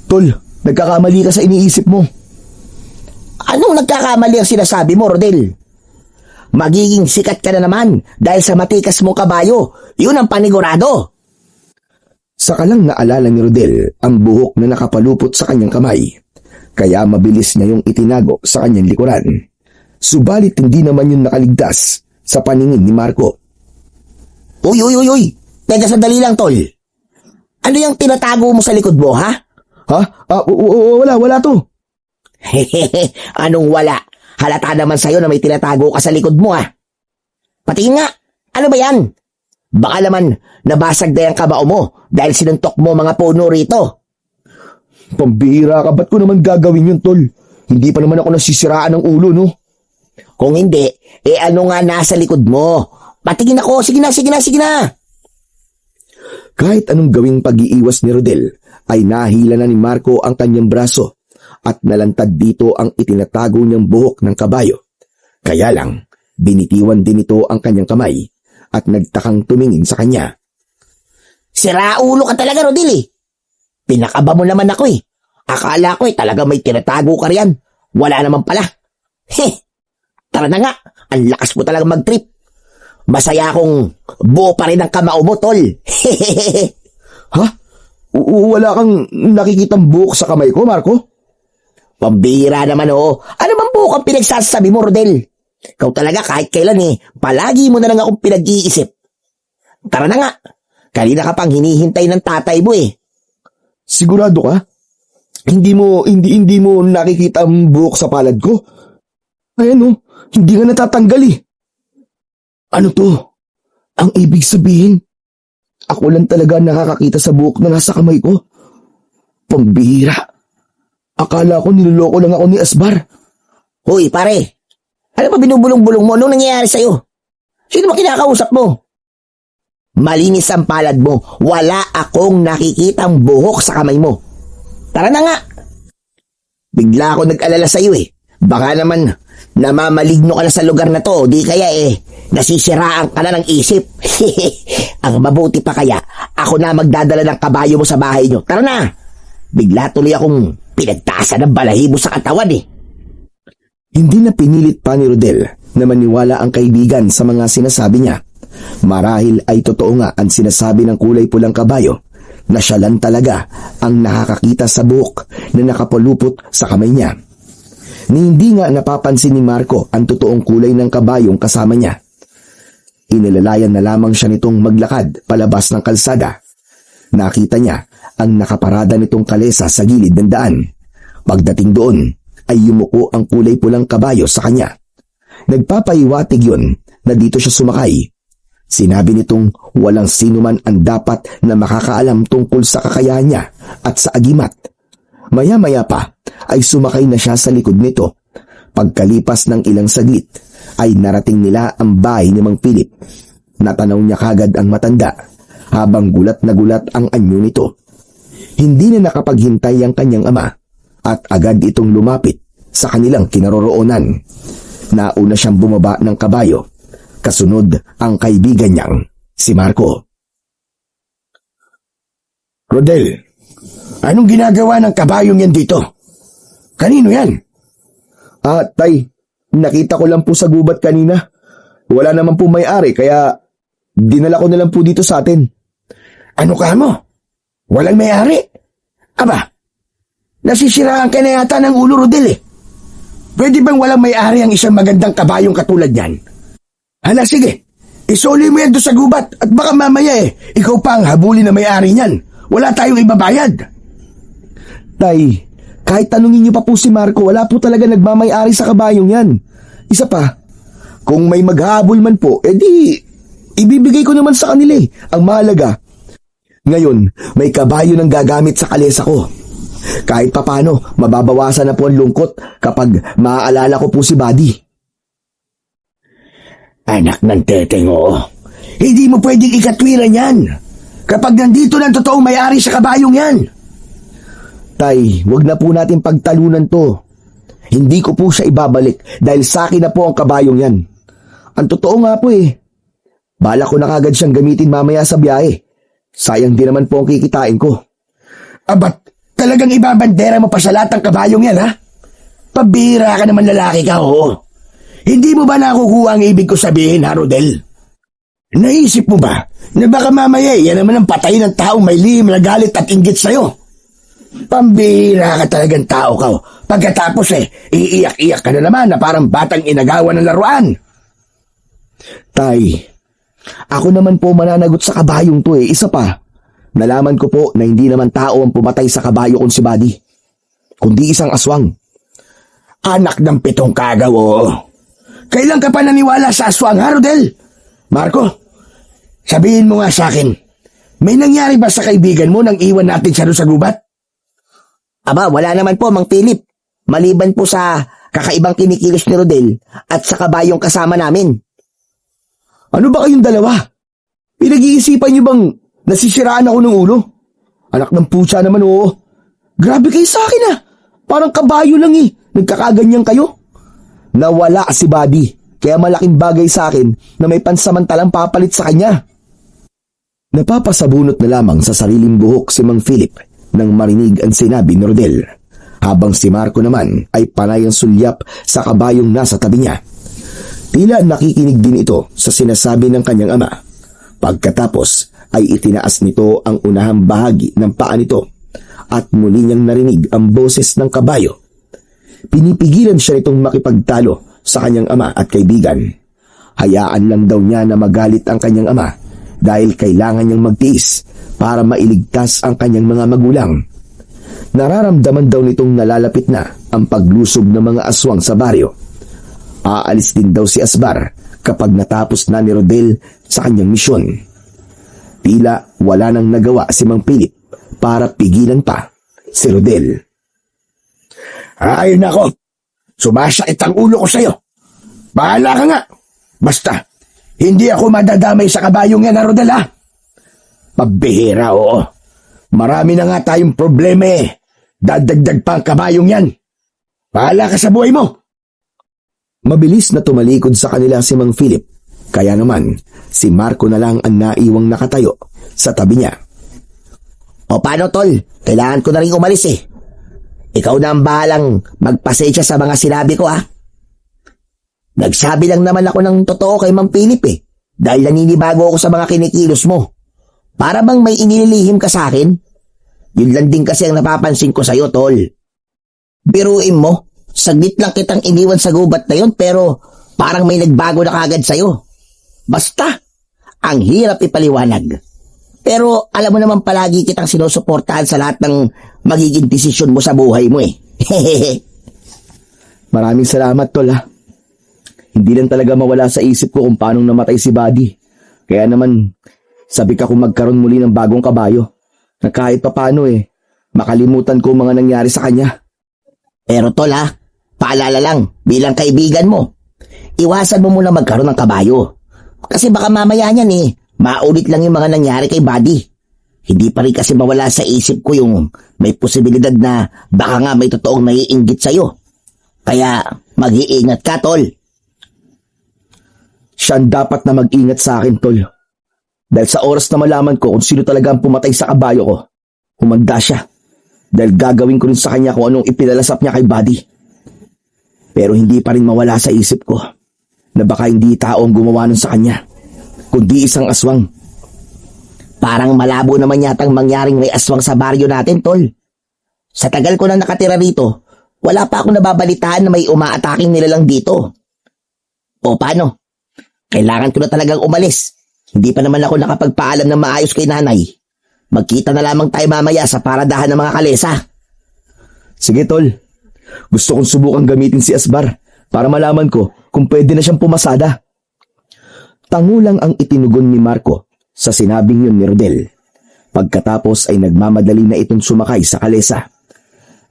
Tol, nagkakamali ka sa iniisip mo. Anong nagkakamali ang sinasabi mo, Rodel? Magiging sikat ka na naman dahil sa matikas mong kabayo. Yun ang panigurado. Saka lang naalala ni Rodel ang buhok na nakapalupot sa kanyang kamay. Kaya mabilis niya yung itinago sa kanyang likuran. Subalit hindi naman yun nakaligtas sa paningin ni Marco. Uy. Teka sandali lang, tol. Ano yung tinatago mo sa likod mo, ha? Ha? Wala to. Hehehe, anong wala? Halata naman sa'yo na may tinatago ka sa likod mo, ha? Patingin nga, ano ba yan? Baka naman nabasag na yung kabao mo dahil sinuntok mo mga puno rito. Pambihira ka, ba't ko naman gagawin yun, tol? Hindi pa naman ako nasisiraan ng ulo, no? Kung hindi, ano nga nasa likod mo? Patingin ako, sige na. Kahit anong gawing pag-iiwas ni Rodel, ay nahila na ni Marco ang kanyang braso at nalantad dito ang itinatago niyang buhok ng kabayo. Kaya lang, binitiwan din ito ang kanyang kamay at nagtakang tumingin sa kanya. Siraulo ka talaga, Rodel, eh. Pinakaba mo naman ako, eh. Akala ko, talaga may tinatago ka riyan. Wala naman pala. Tara na nga, ang lakas mo talaga mag-trip. Masaya akong buo pa rin ang kamao mo, tol. Ha? Wala kang nakikitang buhok sa kamay ko, Marco? Pambira naman, oh. Ano bang buhok ang pinagsasabi mo, Rodel? Ikaw talaga kahit kailan, palagi mo na lang akong pinag-iisip. Tara na nga. Kanina ka pang hinihintay ng tatay mo, eh. Sigurado ka? Hindi mo nakikita ang buhok sa palad ko? Ayan, hindi nga natatanggal, eh. Ano to? Ang ibig sabihin, ako lang talaga nakakakita sa buhok na nasa kamay ko. Pambihira. Akala ko niloloko lang ako ni Asbar. Hoy, pare. Ano pa binubulong-bulong mo? Anong nangyayari sa'yo? Sino ba kinakausap mo? Malinis ang palad mo. Wala akong nakikitang buhok sa kamay mo. Tara na nga. Bigla ako nag-alala sa'yo, eh. Baka naman namamaligno ka na sa lugar na to. Di kaya nasisiraan ka na ng isip. Ang mabuti pa kaya, ako na magdadala ng kabayo mo sa bahay nyo. Tara na. Bigla tuloy akong pinagtaasan ng balahibo sa katawan, eh. Hindi na pinilit pa ni Rodel na maniwala ang kaibigan sa mga sinasabi niya. Marahil ay totoo nga ang sinasabi ng kulay pulang kabayo na siya lang talaga ang nakakakita sa buhok na nakapalupot sa kamay niya. Hindi nga napapansin ni Marco ang totoong kulay ng kabayong kasama niya. Inilalayan na lamang siya nitong maglakad palabas ng kalsada. Nakita niya ang nakaparada nitong kalesa sa gilid ng daan. Pagdating doon, ay yumuko ang kulay pulang kabayo sa kanya. Nagpapahiwatig yun na dito siya sumakay. Sinabi nitong walang sino man ang dapat na makakaalam tungkol sa kakayahan niya at sa agimat. Maya-maya pa ay sumakay na siya sa likod nito. Pagkalipas ng ilang saglit ay narating nila ang bahay ni Mang Philip. Natanaw niya kagad ang matanda habang gulat na gulat ang anyo nito. Hindi na nakapaghintay ang kanyang ama at agad itong lumapit sa kanilang kinaroroonan. Nauna siyang bumaba ng kabayo, kasunod ang kaibigan niyang si Marco. Rodel, anong ginagawa ng kabayong yan dito? Kanino yan? Tay, nakita ko lang po sa gubat kanina. Wala naman po may-ari kaya dinala ko na lang po dito sa atin. Ano ka mo? Walang may-ari? Aba, nasisiraan ka na yata ng ulo, Rodel eh. Pwede bang walang may-ari ang isang magandang kabayong katulad yan? Hala, sige. Isoli mo yan doon sa gubat at baka mamaya ikaw pa ang habulin na may-ari niyan. Wala tayong ibabayad. Tay, kahit tanungin niyo pa po si Marco, wala po talaga nagmamay-ari sa kabayong yan. Isa pa, kung may maghahabol man po, edi ibibigay ko naman sa kanila eh. Ang mahalaga, ngayon may kabayo ng gagamit sa kalesa ko. Kahit papano, mababawasan na po ang lungkot kapag maaalala ko po si Buddy. Anak ng teteng, oo. Hindi mo pwedeng ikatwiran yan. Kapag nandito ng totoong may-ari sa kabayong yan. Tay, wag na po natin pagtalunan to. Hindi ko po siya ibabalik dahil sa akin na po ang kabayong yan. Ang totoo nga po bala ko na kagad siyang gamitin mamaya sa biyahe. Sayang din naman po ang kikitain ko. Abat, talagang ibabandera mo pa sa lahat ng kabayong yan, ha? Pabira ka naman, lalaki ka, oo. Hindi mo ba nakukuha ang ibig ko sabihin, ha, Rodel? Naisip mo ba na baka mamaya yan naman ang patay ng taong may lihim na galit at inggit sa'yo? Pambira ka talagang tao ka. Pagkatapos iiyak-iyak ka na naman na parang batang inagawan ng laruan. Tay, ako naman po mananagot sa kabayong to Isa pa, nalaman ko po na hindi naman tao ang pumatay sa kabayo kung si Buddy, kundi isang aswang. Anak ng pitong kagaw, oo. Kailan ka pa naniwala sa aswang, ha, Rodel? Marco, sabihin mo nga sa akin, may nangyari ba sa kaibigan mo nang iwan natin siya doon sa gubat? Aba, wala naman po, Mang Philip. Maliban po sa kakaibang kinikilos ni Rodel at sa kabayong kasama namin. Ano ba kayong dalawa? Pinag-iisipan niyo bang nasisiraan ako ng ulo? Anak ng putya naman, oo. Grabe kayo sa akin Parang kabayo lang Nagkakaganyan kayo. Nawala si Buddy, kaya malaking bagay sa akin na may pansamantalang papalit sa kanya. Napapasabunot na lamang sa sariling buhok si Mang Philip nang marinig ang sinabi ni Rodel, habang si Marco naman ay panay ang sulyap sa kabayong nasa tabi niya. Tila nakikinig din ito sa sinasabi ng kanyang ama. Pagkatapos ay itinaas nito ang unahang bahagi ng paa nito at muli niyang narinig ang boses ng kabayo. Pinipigilan siya nitong makipagtalo sa kanyang ama at kaibigan. Hayaan lang daw niya na magalit ang kanyang ama dahil kailangan niyang magtiis para mailigtas ang kanyang mga magulang. Nararamdaman daw nitong nalalapit na ang paglusob ng mga aswang sa baryo. Aalis din daw si Asbar kapag natapos na ni Rodel sa kanyang misyon. Tila wala nang nagawa si Mang Philip para pigilan pa si Rodel. Ay nako, sumasakit ang ulo ko sa'yo. Bahala ka nga. Basta, hindi ako madadamay sa kabayong yan, Rodel, ha? Pabihira, oo. Marami na nga tayong problema Dadagdag pa ang kabayong yan. Bahala ka sa buhay mo. Mabilis na tumalikod sa kanila si Mang Philip, kaya naman si Marco na lang ang naiwang nakatayo sa tabi niya. O paano, tol? Kailangan ko na rin umalis Ikaw na ang bahalang magpasensya sa mga sinabi ko, Nagsabi lang naman ako ng totoo kay Mang Philip dahil naninibago ako sa mga kinikilos mo. Para bang may inililihim ka sa akin? Yun lang din kasi ang napapansin ko sa'yo, tol. Biruin mo, saglit lang kitang iniwan sa gubat na yun pero parang may nagbago na kagad sa'yo. Basta, ang hirap ipaliwanag. Pero alam mo naman palagi kitang sinusuportahan sa lahat ng magiging desisyon mo sa buhay mo Maraming salamat, tol, Hindi lang talaga mawala sa isip ko kung paanong namatay si Buddy. Kaya naman, sabi ka kung magkaroon muli ng bagong kabayo. Na kahit pa paano makalimutan ko mga nangyari sa kanya. Pero tol paalala lang, bilang kaibigan mo, iwasan mo muna magkaroon ng kabayo. Kasi baka mamaya niyan maulit lang yung mga nangyari kay Buddy. Hindi pa rin kasi mawala sa isip ko yung may posibilidad na baka nga may totoong naiinggit sa'yo. Kaya mag-iingat ka, tol. Siya ang dapat na mag-ingat sa akin, tol. Dahil sa oras na malaman ko kung sino talaga ang pumatay sa kabayo ko, humanda siya. Dahil gagawin ko rin sa kanya kung anong ipinalasap niya kay Buddy. Pero hindi pa rin mawala sa isip ko na baka hindi tao ang gumawa nun sa kanya, kundi isang aswang. Parang malabo naman yatang mangyaring may aswang sa baryo natin, tol. Sa tagal ko na nakatira rito, wala pa akong nababalitaan na may umaataking nilalang dito. O paano? Kailangan ko na talagang umalis. Hindi pa naman ako nakapagpaalam ng maayos kay nanay. Magkita na lamang tayo mamaya sa paradahan ng mga kalesa. Sige, tol. Gusto kong subukang gamitin si Asbar para malaman ko kung pwede na siyang pumasada. Tangulang ang itinugon ni Marco sa sinabing yun ni Rodel. Pagkatapos ay nagmamadali na itong sumakay sa kalesa.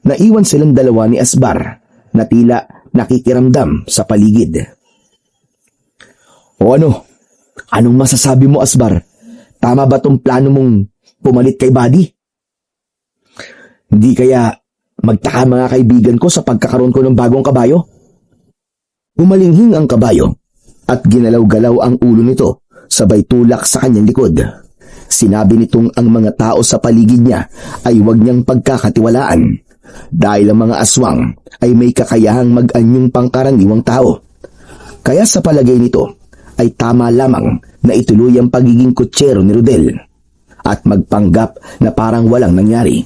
Naiwan silang dalawa ni Asbar na tila nakikiramdam sa paligid. O ano? Anong masasabi mo, Asbar? Tama ba tong plano mong pumalit kay Buddy? Hindi kaya magtaka mga kaibigan ko sa pagkakaroon ko ng bagong kabayo? Umalinghing ang kabayo at ginalaw-galaw ang ulo nito sabay tulak sa kanyang likod. Sinabi nitong ang mga tao sa paligid niya ay huwag niyang pagkakatiwalaan dahil ang mga aswang ay may kakayahang mag-anyong pangkaraniwang tao. Kaya sa palagay nito ay tama lamang na ituloy ang pagiging kutsero ni Rodel at magpanggap na parang walang nangyari.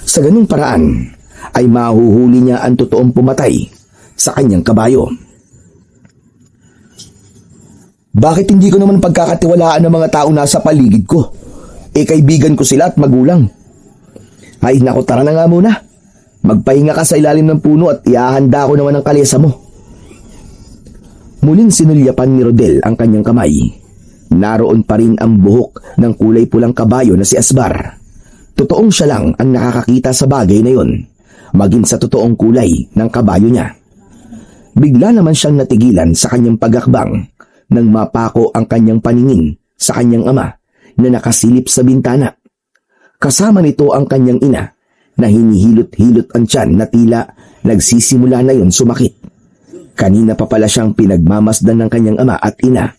Sa ganung paraan ay mahuhuli niya ang totoong pumatay sa kanyang kabayo. Bakit hindi ko naman pagkakatiwalaan ng mga taong nasa paligid ko? Kaibigan ko sila at magulang. Ay naku, tara na nga muna. Magpahinga ka sa ilalim ng puno at iahanda ko naman ang kalesa mo. Muling sinulyapan ni Rodel ang kanyang kamay. Naroon pa rin ang buhok ng kulay pulang kabayo na si Asbar. Totoong siya lang ang nakakakita sa bagay na yon, maging sa totoong kulay ng kabayo niya. Bigla naman siyang natigilan sa kanyang pagakbang nang mapako ang kanyang paningin sa kanyang ama na nakasilip sa bintana. Kasama nito ang kanyang ina na hinihilot-hilot ang tiyan na tila nagsisimula na yon sumakit. Kanina pa pala siyang pinagmamasdan ng kanyang ama at ina.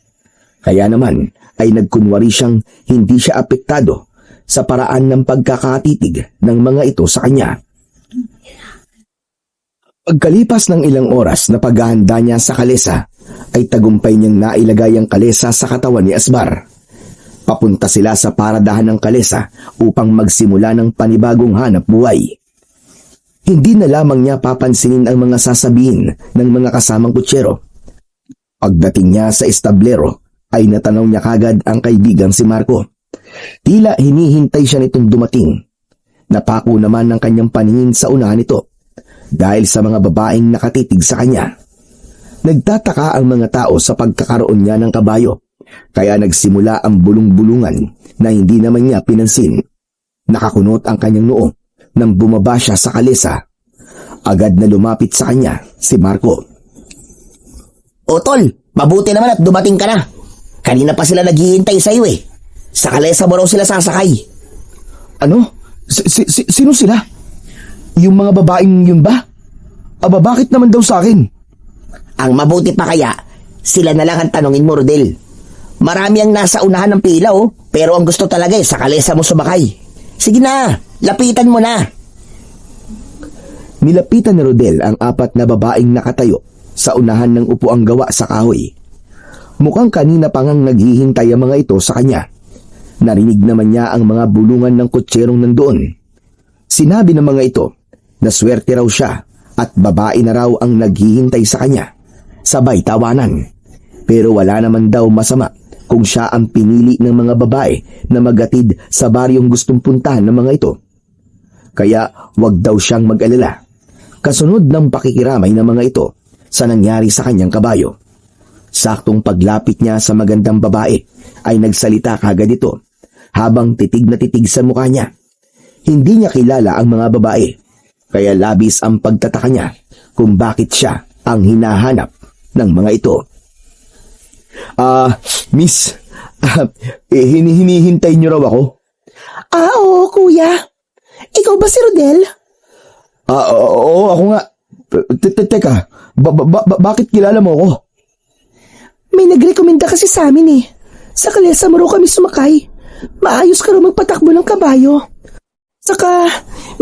Kaya naman ay nagkunwari siyang hindi siya apektado sa paraan ng pagkakatitig ng mga ito sa kanya. Pagkalipas ng ilang oras na paghahanda niya sa kalesa, ay tagumpay niyang nailagay ang kalesa sa katawan ni Asbar. Papunta sila sa paradahan ng kalesa upang magsimula ng panibagong hanap buhay. Hindi na lamang niya papansinin ang mga sasabihin ng mga kasamang kutsero. Pagdating niya sa establero, ay natanaw niya kagad ang kaibigang si Marco. Tila hinihintay siya nitong dumating. Napako naman ang kanyang paningin sa unahan nito dahil sa mga babaeng nakatitig sa kanya. Nagtataka ang mga tao sa pagkakaroon niya ng kabayo, kaya nagsimula ang bulong-bulungan na hindi naman niya pinansin. Nakakunot ang kanyang noo nang bumaba siya sa kalesa. Agad na lumapit sa kanya si Marco. O tol, mabuti naman at dumating ka na. Kanina pa sila naghihintay sa'yo eh. Sa kalesa mo raw sila sasakay. Ano? Sino sila? Yung mga babaeng yun ba? Aba, bakit naman daw sa akin? Ang mabuti pa kaya, sila na lang ang tanongin mo, Rodel. Marami ang nasa unahan ng pila pero ang gusto talaga sa kalesa mo sumakay. Sige na, lapitan mo na. Nilapitan ni Rodel ang apat na babaeng nakatayo sa unahan ng upuang gawa sa kahoy. Mukhang kanina pa ngang naghihintay ang mga ito sa kanya. Narinig naman niya ang mga bulungan ng kutserong nandoon. Sinabi ng mga ito na swerte raw siya at babae na raw ang naghihintay sa kanya. Sabay tawanan. Pero wala naman daw masama kung siya ang pinili ng mga babae na magatid sa baryong gustong puntahan ng mga ito. Kaya wag daw siyang mag-alala. Kasunod ng pakikiramay ng mga ito sa nangyari sa kanyang kabayo. Saktong paglapit niya sa magandang babae ay nagsalita kagad ito habang titig na titig sa mukha niya. Hindi niya kilala ang mga babae, kaya labis ang pagtataka niya kung bakit siya ang hinahanap ng mga ito. Miss, hinihintay niyo raw ako? Oo, kuya. Ikaw ba si Rodel? Oo, ako nga. Teka, bakit kilala mo ako? May nagrekomenda kasi sa amin eh. Sa kalesa mo raw kami sumakay. Maayos ka raw magpatakbo ng kabayo. Saka,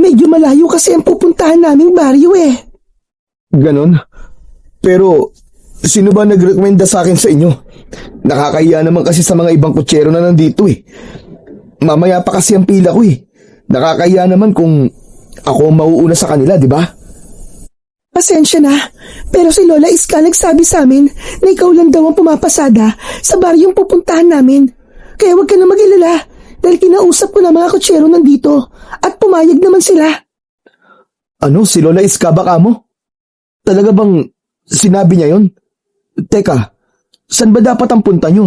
medyo malayo kasi ang pupuntahan naming baryo eh. Ganon? Pero, sino ba nagrekomenda sa akin sa inyo? Nakakahiya naman kasi sa mga ibang kutsero na nandito eh. Mamaya pa kasi ang pila ko eh. Nakakahiya naman kung ako ang mauuna sa kanila, di ba? Pasensya na, pero si Lola Iska nagsabi sa amin na ikaw lang daw ang pumapasada sa baryong pupuntahan namin. Kaya huwag ka na mag-ilala dahil kinausap ko na mga kutsero nandito at pumayag naman sila. Ano, si Lola Iska baka mo? Talaga bang sinabi niya yon? Teka, saan ba dapat ang punta nyo?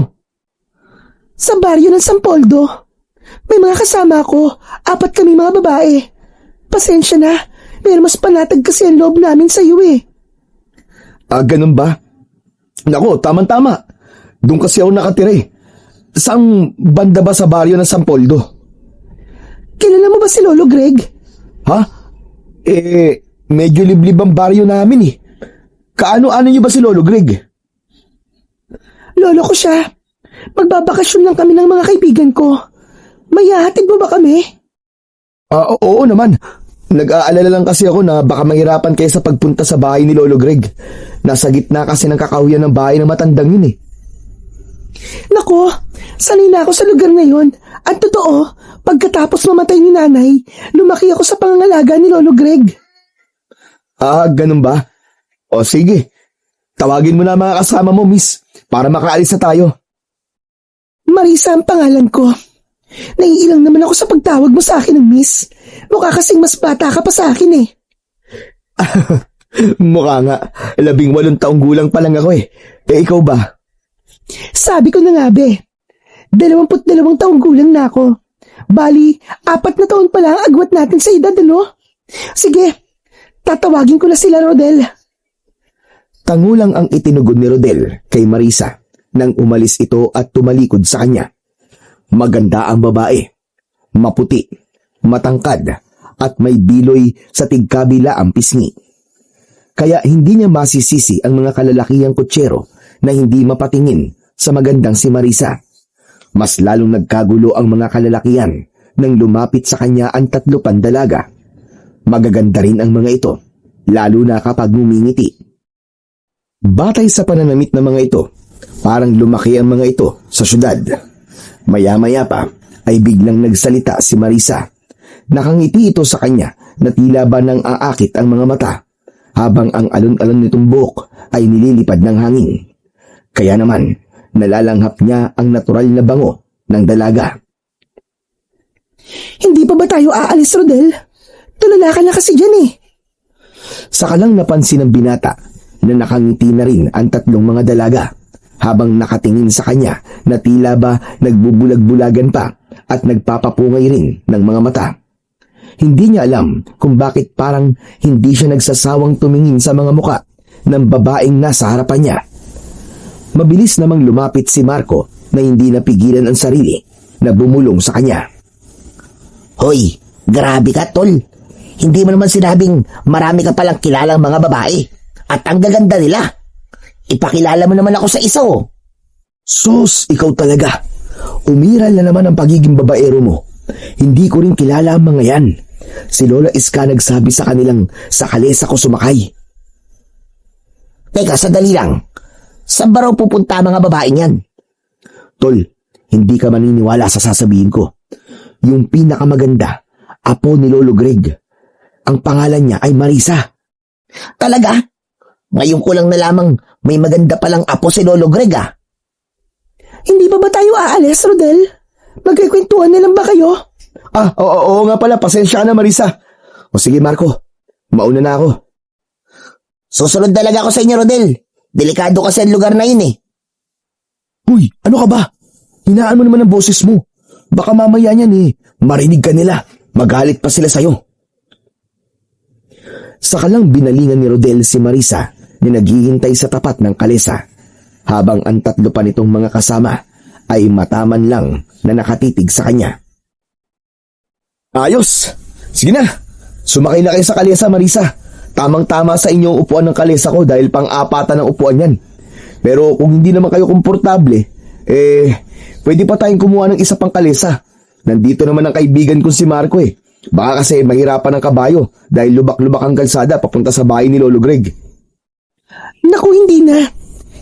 Sa baryo ng Sampoldo. May mga kasama ako, 4 kami mga babae. Pasensya na, pero mas panatag kasi ang loob namin sa iyo eh. Ganun ba? Nako, tama-tama. Doon kasi ako nakatira eh. Saang banda ba sa baryo ng Sampoldo? Kilala mo ba si Lolo Greg? Ha? Medyo liblib ang baryo namin eh. Kaano-ano niyo ba si Lolo Greg? Lolo ko siya. Magbabakasyon lang kami ng mga kaibigan ko. May hahatid mo ba kami? Oo naman. Nag-aalala lang kasi ako na baka mahirapan kayo sa pagpunta sa bahay ni Lolo Greg. Nasa gitna kasi ng kakahuyan ng bahay ng matandang yun eh. Nako, sanay na ako sa lugar na yun. At totoo, pagkatapos mamatay ni nanay, lumaki ako sa pangangalaga ni Lolo Greg. Ganun ba? O sige, tawagin mo na mga kasama mo, miss, para makaalis na tayo. Marisa ang pangalan ko. Naiilang naman ako sa pagtawag mo sa akin ng miss. Mukha kasing mas bata ka pa sa akin eh. Mukha nga, 18 taong gulang pa lang ako eh. Ikaw ba? Sabi ko na nga be, 22 taong gulang na ako. Bali, 4 na taon pa lang agwat natin sa edad ano? Sige, tatawagin ko na sila Rodel. Tangulang ang itinugod ni Rodel kay Marisa nang umalis ito at tumalikod sa kanya. Maganda ang babae, maputi, matangkad, at may biloy sa tigkabila ang pisngi. Kaya hindi niya masisisi ang mga kalalakihang kutsero na hindi mapatingin sa magandang si Marisa. Mas lalong nagkagulo ang mga kalalakihan nang lumapit sa kanya ang 3 pandalaga. Magaganda rin ang mga ito, lalo na kapag ngumingiti. Batay sa pananamit ng mga ito, parang lumaki ang mga ito sa syudad. Maya-maya pa ay biglang nagsalita si Marisa. Nakangiti ito sa kanya na tila ba nang aakit ang mga mata, habang ang alon-alon nitong buhok ay nililipad ng hangin. Kaya naman, nalalanghap niya ang natural na bango ng dalaga. Hindi pa ba tayo aalis, Rodel? Tulala ka na kasi dyan eh. Saka lang napansin ng binata na nakangiti na rin ang 3 mga dalaga, habang nakatingin sa kanya na tila ba nagbubulag-bulagan pa at nagpapapungay rin ng mga mata. Hindi niya alam kung bakit parang hindi siya nagsasawang tumingin sa mga muka ng babaeng nasa harapan niya. Mabilis namang lumapit si Marco na hindi napigilan ang sarili na bumulong sa kanya. Hoy, grabe ka tol. Hindi mo naman sinabing marami ka palang kilalang mga babae. At ang gaganda nila. Ipakilala mo naman ako sa isa oh. Sus, ikaw talaga. Umiral na naman ang pagiging babaero mo. Hindi ko rin kilala ang mga yan. Si Lola Iska nagsabi sa kanilang sa kalesa ko sumakay. Teka, sandali lang. Saan ba raw pupunta ang mga babaeng yan? Tol, hindi ka maniniwala sa sasabihin ko. Yung pinakamaganda, apo ni Lolo Greg. Ang pangalan niya ay Marisa. Talaga? Ngayon ko lang nalamang may maganda palang apo si Lolo Greg ah. Hindi pa ba tayo aalis, Rodel? Magkikwentuhan na lang ba kayo? Oo nga pala, pasensya ka na Marisa. O sige Marco, mauna na ako. Susunod talaga ako sa inyo, Rodel. Delikado kasi ang lugar na yun eh. Uy, ano ka ba? Hinaan mo naman ang boses mo. Baka mamaya niyan eh, marinig ka nila. Magalit pa sila sa'yo. Saka lang binalingan ni Rodel si Marisa na naghihintay sa tapat ng kalesa, habang ang 3 pa nitong mga kasama ay mataman lang na nakatitig sa kanya. Ayos! Sige na! Sumakay na kayo sa kalesa, Marisa. Tamang-tama sa inyong upuan ng kalesa ko dahil pang-apatan ng upuan yan. Pero kung hindi naman kayo komportable, pwede pa tayong kumuha ng isa pang kalesa. Nandito naman ang kaibigan ko si Marco eh. Baka kasi mahirapan ang kabayo dahil lubak-lubak ang kalsada papunta sa bahay ni Lolo Greg. Naku, hindi na.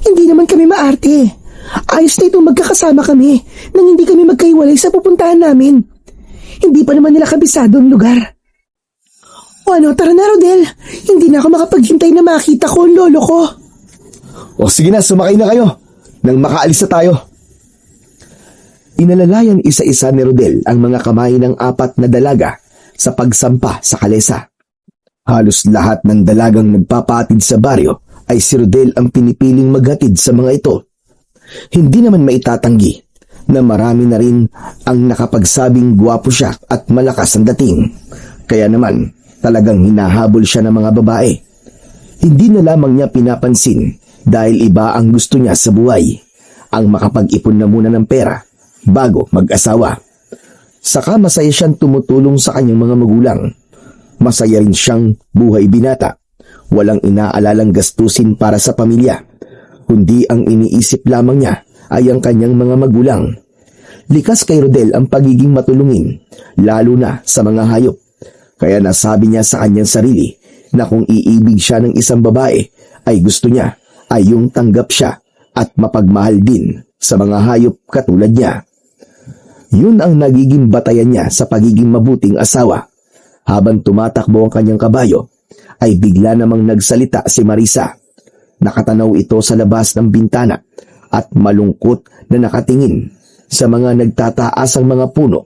Hindi naman kami maarte. Ayos na itong magkakasama kami nang hindi kami magkaiwalay sa pupuntahan namin. Hindi pa naman nila kabisado ang lugar. O ano, tara na, Rodel. Hindi na ako makapaghintay na makita ko ang lolo ko. O sige na, sumakay na kayo nang makaalis na tayo. Inalalayan isa-isa ni Rodel ang mga kamay ng 4 na dalaga sa pagsampa sa kalesa. Halos lahat ng dalagang nagpapatid sa baryo ay si Rodel ang pinipiling maghatid sa mga ito. Hindi naman maitatanggi na marami na rin ang nakapagsabing gwapo siya at malakas ang dating. Kaya naman talagang hinahabol siya ng mga babae. Hindi na lamang niya pinapansin dahil iba ang gusto niya sa buhay, ang makapag-ipon na muna ng pera bago mag-asawa. Saka masaya siyang tumutulong sa kanyang mga magulang. Masaya rin siyang buhay binata. Walang inaalalang gastusin para sa pamilya, kundi ang iniisip lamang niya ay ang kanyang mga magulang. Likas kay Rodel ang pagiging matulungin, lalo na sa mga hayop. Kaya nasabi niya sa kanyang sarili na kung iibig siya ng isang babae, ay gusto niya ay yung tanggap siya at mapagmahal din sa mga hayop katulad niya. Yun ang nagiging batayan niya sa pagiging mabuting asawa. Habang tumatakbo ang kanyang kabayo, ay bigla namang nagsalita si Marisa. Nakatanaw ito sa labas ng bintana at malungkot na nakatingin sa mga nagtataasang mga puno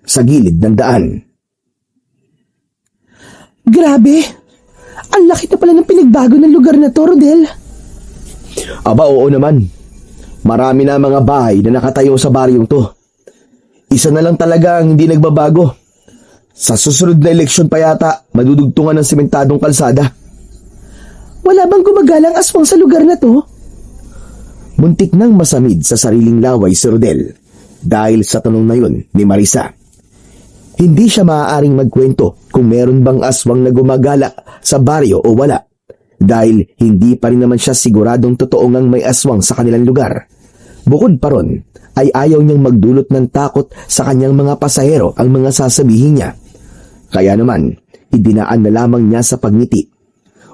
sa gilid ng daan. Grabe! Ang laki na pala ng pinagbago ng lugar na to, Rodel. Aba, oo naman. Marami na mga bahay na nakatayo sa baryong to. Isa na lang talaga ang hindi nagbabago. Sa susunod na eleksyon pa yata, madudugtungan ng sementadong kalsada. Wala bang gumagalang aswang sa lugar na to? Muntik nang masamid sa sariling laway si Rodel dahil sa tanong na yun ni Marisa. Hindi siya maaaring magkwento kung meron bang aswang na gumagala sa baryo o wala dahil hindi pa rin naman siya siguradong totoo ngang may aswang sa kanilang lugar. Bukod pa ron, ay ayaw niyang magdulot ng takot sa kanyang mga pasahero ang mga sasabihin niya. Kaya naman, idinaan na lamang niya sa pagngiti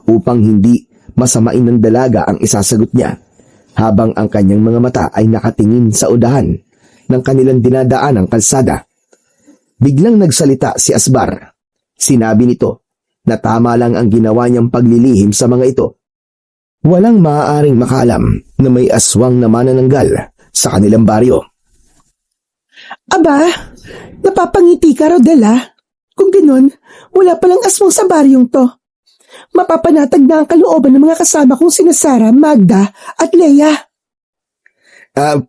upang hindi masamain ng dalaga ang isasagot niya habang ang kanyang mga mata ay nakatingin sa udahan ng kanilang dinadaanang kalsada. Biglang nagsalita si Asbar. Sinabi nito na tama lang ang ginawa niyang paglilihim sa mga ito. Walang maaaring makaalam na may aswang na manananggal sa kanilang baryo. Aba, napapangiti ka, Rodel, ah. Kung ganun, wala palang aswang sa baryong to. Mapapanatag na ang kalooban ng mga kasama kong sina Sarah, Magda at Leia.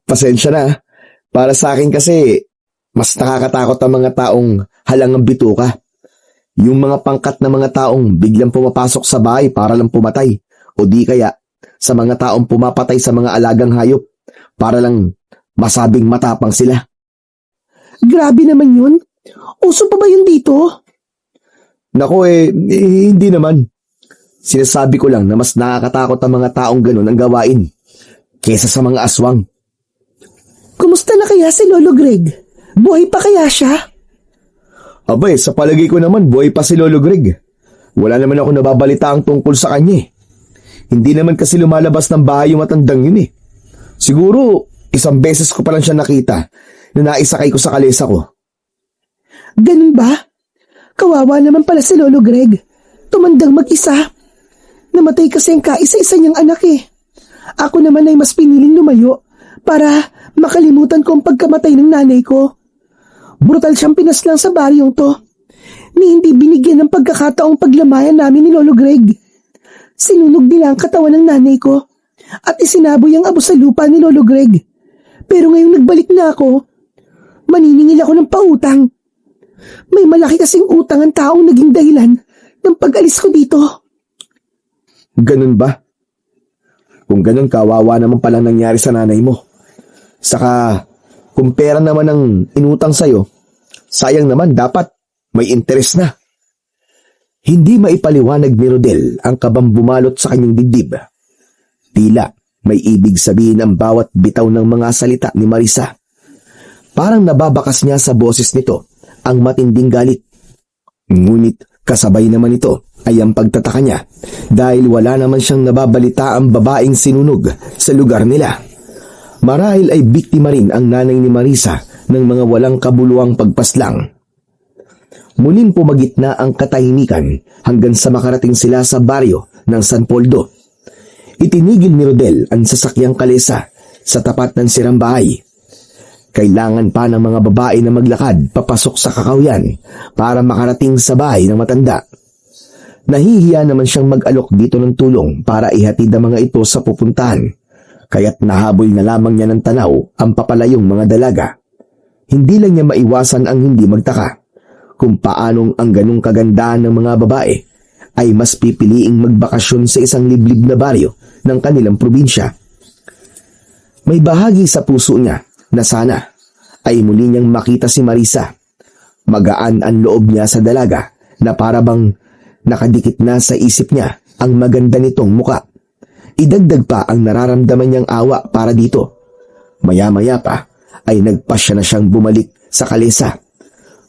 Pasensya na. Para sa akin kasi, mas nakakatakot ang mga taong halangang bituka. Yung mga pangkat na mga taong biglang pumapasok sa bahay para lang pumatay. O di kaya, sa mga taong pumapatay sa mga alagang hayop para lang masabing matapang sila. Grabe naman yun. Uso pa ba yun dito? Naku hindi naman. Sinasabi ko lang na mas nakakatakot ang mga taong ganun ang gawain kesa sa mga aswang. Kumusta na kaya si Lolo Greg? Buhay pa kaya siya? Abay, sa palagay ko naman, buhay pa si Lolo Greg. Wala naman ako nababalita ang tungkol sa kanya eh. Hindi naman kasi lumalabas ng bahay yung matandang yun eh. Siguro, isang beses ko pa lang siya nakita na naisakay ko sa kalesa ko. Ganun ba? Kawawa naman pala si Lolo Greg. Tumandang mag-isa. Namatay kasi ang kaisa-isa niyang anak eh. Ako naman ay mas piniling lumayo para makalimutan ko ang pagkamatay ng nanay ko. Brutal siyang pinaslang sa baryong to. Ni hindi binigyan ng pagkakataong paglamayan namin ni Lolo Greg. Sinunog nila ang katawan ng nanay ko at isinaboy ang abo sa lupa ni Lolo Greg. Pero ngayong nagbalik na ako, maniningil ako ng pautang. May malaki kasing utang ang taong naging dahilan ng pag-alis ko dito. Ganun ba? Kung ganun, kawawa naman palang nangyari sa nanay mo. Saka, kung pera naman ang inutang sa'yo, sayang naman dapat may interes na. Hindi maipaliwanag ni Rodel ang kabang bumalot sa kanyang dibdib. Tila may ibig sabihin ang bawat bitaw ng mga salita ni Marisa. Parang nababakas niya sa boses nito ang matinding galit. Ngunit kasabay naman ito ay ang pagtataka niya dahil wala naman siyang nababalita ang babaeng sinunog sa lugar nila. Marahil ay biktima rin ang nanay ni Marisa ng mga walang kabuluhang pagpaslang. Muling pumagitna ang katahimikan hanggang sa makarating sila sa baryo ng San Poldo. Itinigil ni Rodel ang sasakyang kalesa sa tapat ng sirang bahay. Kailangan pa ng mga babae na maglakad papasok sa kakawyan para makarating sa bahay ng matanda. Nahihiya naman siyang mag-alok dito ng tulong para ihatid ang mga ito sa pupuntahan, kaya't nahabol na lamang niya ng tanaw ang papalayong mga dalaga. Hindi lang niya maiwasan ang hindi magtaka kung paanong ang ganong kagandahan ng mga babae ay mas pipiliing magbakasyon sa isang liblib na baryo ng kanilang probinsya. May bahagi sa puso niya na sana ay muli niyang makita si Marisa. Magaan ang loob niya sa dalaga na parabang nakadikit na sa isip niya ang maganda nitong muka. Idagdag pa ang nararamdaman niyang awa para dito. Maya-maya pa ay nagpasya na siyang bumalik sa kalesa.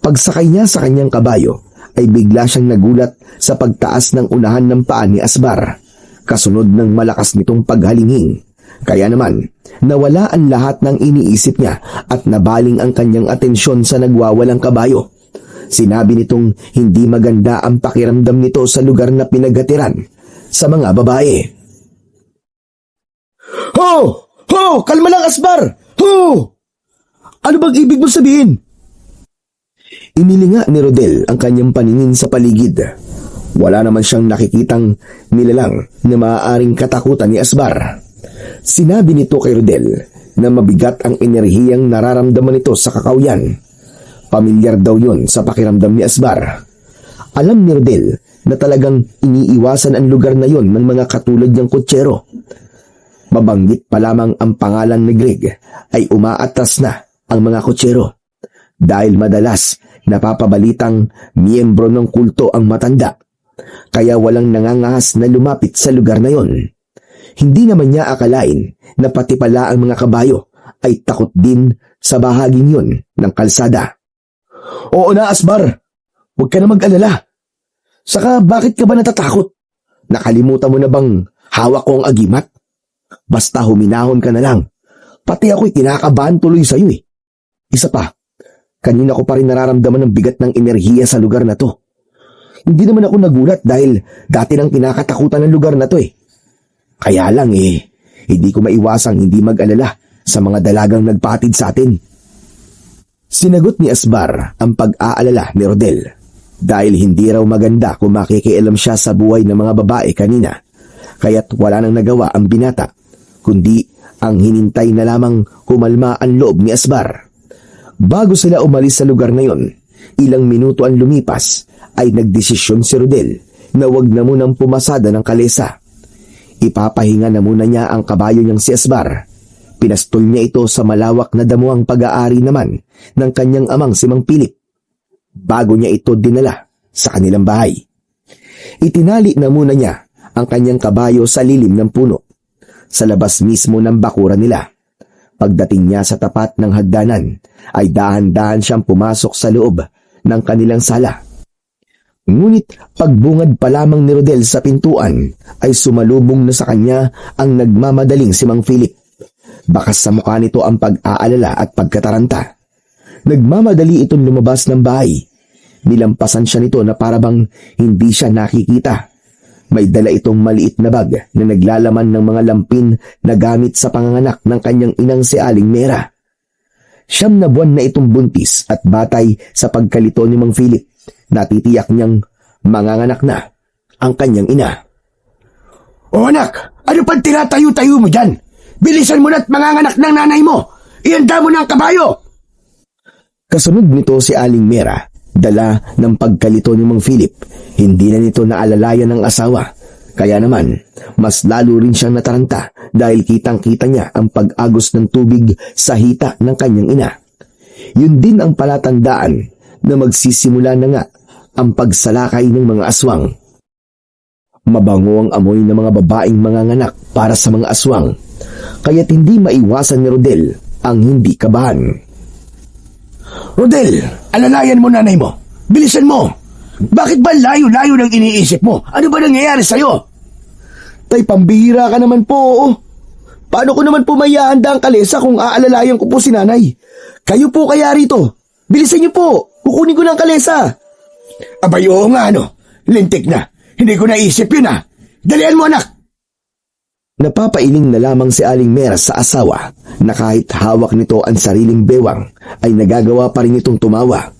Pagsakay niya sa kanyang kabayo ay bigla siyang nagulat sa pagtaas ng unahan ng paa ni Asbar, kasunod ng malakas nitong paghalinging. Kaya naman, nawala ang lahat ng iniisip niya at nabaling ang kanyang atensyon sa nagwawalang kabayo. Sinabi nitong hindi maganda ang pakiramdam nito sa lugar na pinaghatiran sa mga babae. Ho! Ho! Kalma lang, Asbar! Ho! Ano bang ibig mo sabihin? Inilinga ni Rodel ang kanyang paningin sa paligid. Wala naman siyang nakikitang nilalang na maaaring katakutan ni Asbar. Sinabi nito kay Rodel na mabigat ang enerhiyang nararamdaman nito sa kakawyan. Pamilyar daw yun sa pakiramdam ni Asbar. Alam ni Rodel na talagang iniiwasan ang lugar na yon ng mga katulad niyang kutsero. Mabanggit pa lamang ang pangalan ni Greg ay umaatras na ang mga kutsero. Dahil madalas napapabalitang miyembro ng kulto ang matanda, kaya walang nangangahas na lumapit sa lugar na yon. Hindi naman niya akalain na pati pala ang mga kabayo ay takot din sa bahaging yun ng kalsada. Oo na, Asbar. Huwag ka na mag-alala. Saka bakit ka ba natatakot? Nakalimutan mo na bang hawak ko ang agimat? Basta huminahon ka na lang. Pati ako'y kinakabahan tuloy sa'yo eh. Isa pa, kanina ko pa rin nararamdaman ng bigat ng enerhiya sa lugar na to. Hindi naman ako nagulat dahil dati nang kinakatakutan ng lugar na to eh. Kaya lang hindi ko maiwasang hindi mag-alala sa mga dalagang nagpatid sa atin. Sinagot ni Asbar ang pag-aalala ni Rodel dahil hindi raw maganda kung makikialam siya sa buhay ng mga babae kanina, kaya't wala nang nagawa ang binata, kundi ang hinintay na lamang kumalma ang loob ni Asbar. Bago sila umalis sa lugar na yon, ilang minuto ang lumipas ay nagdesisyon si Rodel na wag na munang pumasada ng kalesa. Ipapahinga na muna niya ang kabayo niyang si Asbar. Pinastol niya ito sa malawak na damuhang pag-aari naman ng kanyang amang si Mang Pilip, bago niya ito dinala sa kanilang bahay. Itinali na muna niya ang kanyang kabayo sa lilim ng puno, sa labas mismo ng bakuran nila. Pagdating niya sa tapat ng hagdanan, ay dahan-dahan siyang pumasok sa loob ng kanilang sala. Ngunit pagbungad pa lamang ni Rodel sa pintuan, ay sumalubong na sa kanya ang nagmamadaling si Mang Philip. Bakas sa mukha nito ang pag-aalala at pagkataranta. Nagmamadali itong lumabas ng bahay. Nilampasan siya nito na parabang hindi siya nakikita. May dala itong maliit na bag na naglalaman ng mga lampin na gamit sa panganganak ng kanyang inang si Aling Mera. 9 na buwan na itong buntis at batay sa pagkalito ni Mang Philip. Natitiyak niyang manganganak na ang kanyang ina. O anak, ano pang tinatayo-tayo mo dyan? Bilisan mo na't manganganak ng nanay mo! Ihanda mo na ang kabayo! Kasunod nito si Aling Mera, dala ng pagkalito ni Mang Philip. Hindi na nito naalalayan ng asawa. Kaya naman, mas lalo rin siyang nataranta dahil kitang-kita niya ang pag-agos ng tubig sa hita ng kanyang ina. Yun din ang palatandaan na magsisimula na nga ang pagsalakay ng mga aswang. Mabango ang amoy ng mga babaeng manganganak para sa mga aswang, kaya't hindi maiwasan ni Rodel ang hindi kabahan. Rodel, alalayan mo nanay mo. Bilisan mo. Bakit ba layo-layo ng iniisip mo? Ano ba nangyayari sa'yo? Tay, pambihira ka naman po. Paano ko naman po maihahanda ang kalesa kung aalalayan ko po si nanay? Kayo po kaya rito. Bilisan niyo po. Kukunin ko ng kalesa. Abay, oo nga ano. Lintik na. Hindi ko naisip yun Dalian mo anak. Napapailing na lamang si Aling Mera sa asawa na kahit hawak nito ang sariling bewang ay nagagawa pa rin itong tumawa.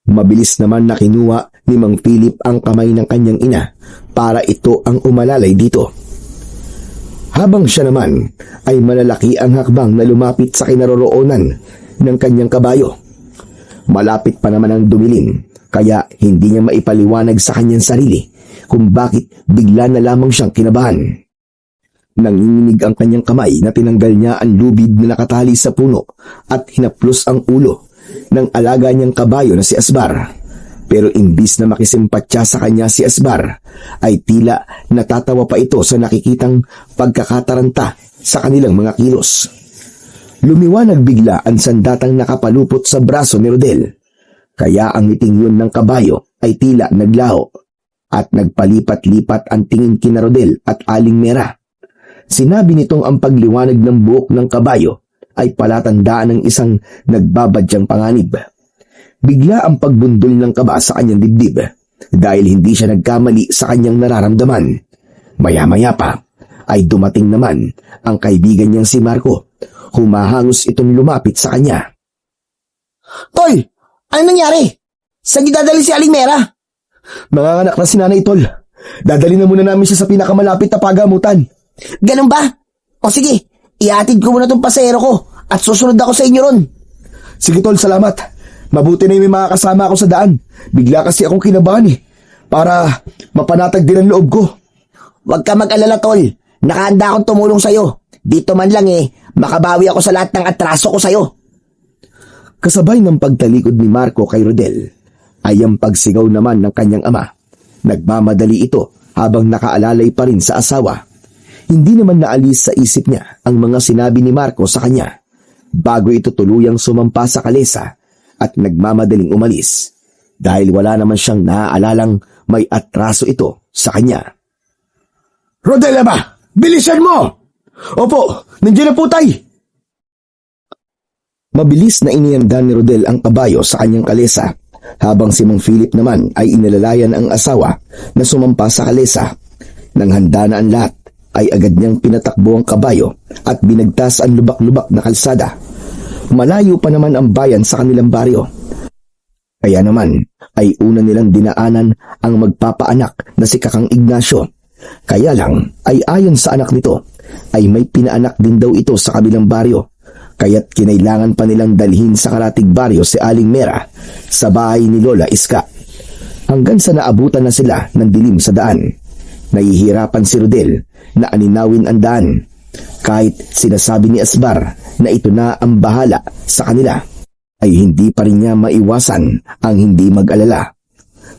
Mabilis naman na kinuha ni Mang Philip ang kamay ng kanyang ina para ito ang umalalay dito. Habang siya naman ay malalaki ang hakbang na lumapit sa kinaroroonan ng kanyang kabayo. Malapit pa naman ang dumilim, kaya hindi niya maipaliwanag sa kanyang sarili kung bakit bigla na lamang siyang kinabahan. Nanginginig ang kanyang kamay na tinanggal niya ang lubid na nakatali sa puno at hinaplos ang ulo ng alaga niyang kabayo na si Asbar. Pero imbis na makisimpatya sa kanya si Asbar, ay tila natatawa pa ito sa nakikitang pagkakataranta sa kanilang mga kilos. Lumiwanag bigla ang sandatang nakapalupot sa braso ni Rodel, kaya ang ngiting yun ng kabayo ay tila naglaho at nagpalipat-lipat ang tingin kina Rodel at Aling Mera. Sinabi nitong ang pagliwanag ng buhok ng kabayo ay palatandaan ng isang nagbabadyang panganib. Bigla ang pagbundol ng kaba sa kanyang dibdib dahil hindi siya nagkamali sa kanyang nararamdaman. Maya-maya pa ay dumating naman ang kaibigan niyang si Marco. Humahangos itong lumapit sa kanya. Tol, ano nangyari? Saan dadali si Aling Mera? Manganganak na si Nanay Tol. Dadali na muna namin siya sa pinakamalapit na pagamutan. Ganun ba? O sige, iatid ko muna tong pasahero ko at susunod ako sa inyo ron. Sige Tol, salamat. Mabuti na yung may mga kasama ako sa daan. Bigla kasi akong kinabahan para mapanatag din ang loob ko. Huwag ka mag-alala, Tol. Nakahanda akong tumulong sa'yo. Dito man lang makabawi ako sa lahat ng atraso ko sa'yo. Kasabay ng pagtalikod ni Marco kay Rodel ay ang pagsigaw naman ng kanyang ama. Nagmamadali ito habang nakaalalay pa rin sa asawa. Hindi naman naalis sa isip niya ang mga sinabi ni Marco sa kanya bago ito tuluyang sumampa sa kalesa at nagmamadaling umalis dahil wala naman siyang naaalalang may atraso ito sa kanya. Rodel ba? Bilisan mo! Opo, nandiyan na po tay! Mabilis na inihanda ni Rodel ang kabayo sa kanyang kalesa habang si Mang Philip naman ay inilalayan ang asawa na sumampa sa kalesa. Nang handa na ang lahat ay agad niyang pinatakbo ang kabayo at binagtas ang lubak-lubak na kalsada. Malayo pa naman ang bayan sa kanilang baryo. Kaya naman ay una nilang dinaanan ang magpapaanak na si Kakang Ignacio. Kaya lang ay ayon sa anak nito ay may pinaanak din daw ito sa kabilang baryo. Kaya't kinailangan pa nilang dalhin sa karatig baryo si Aling Mera sa bahay ni Lola Iska. Hanggang sa naabutan na sila ng dilim sa daan. Nahihirapan si Rodel na aninawin ang daan. Kahit sinasabi ni Asbar na ito na ang bahala sa kanila, ay hindi pa rin niya maiwasan ang hindi mag-alala.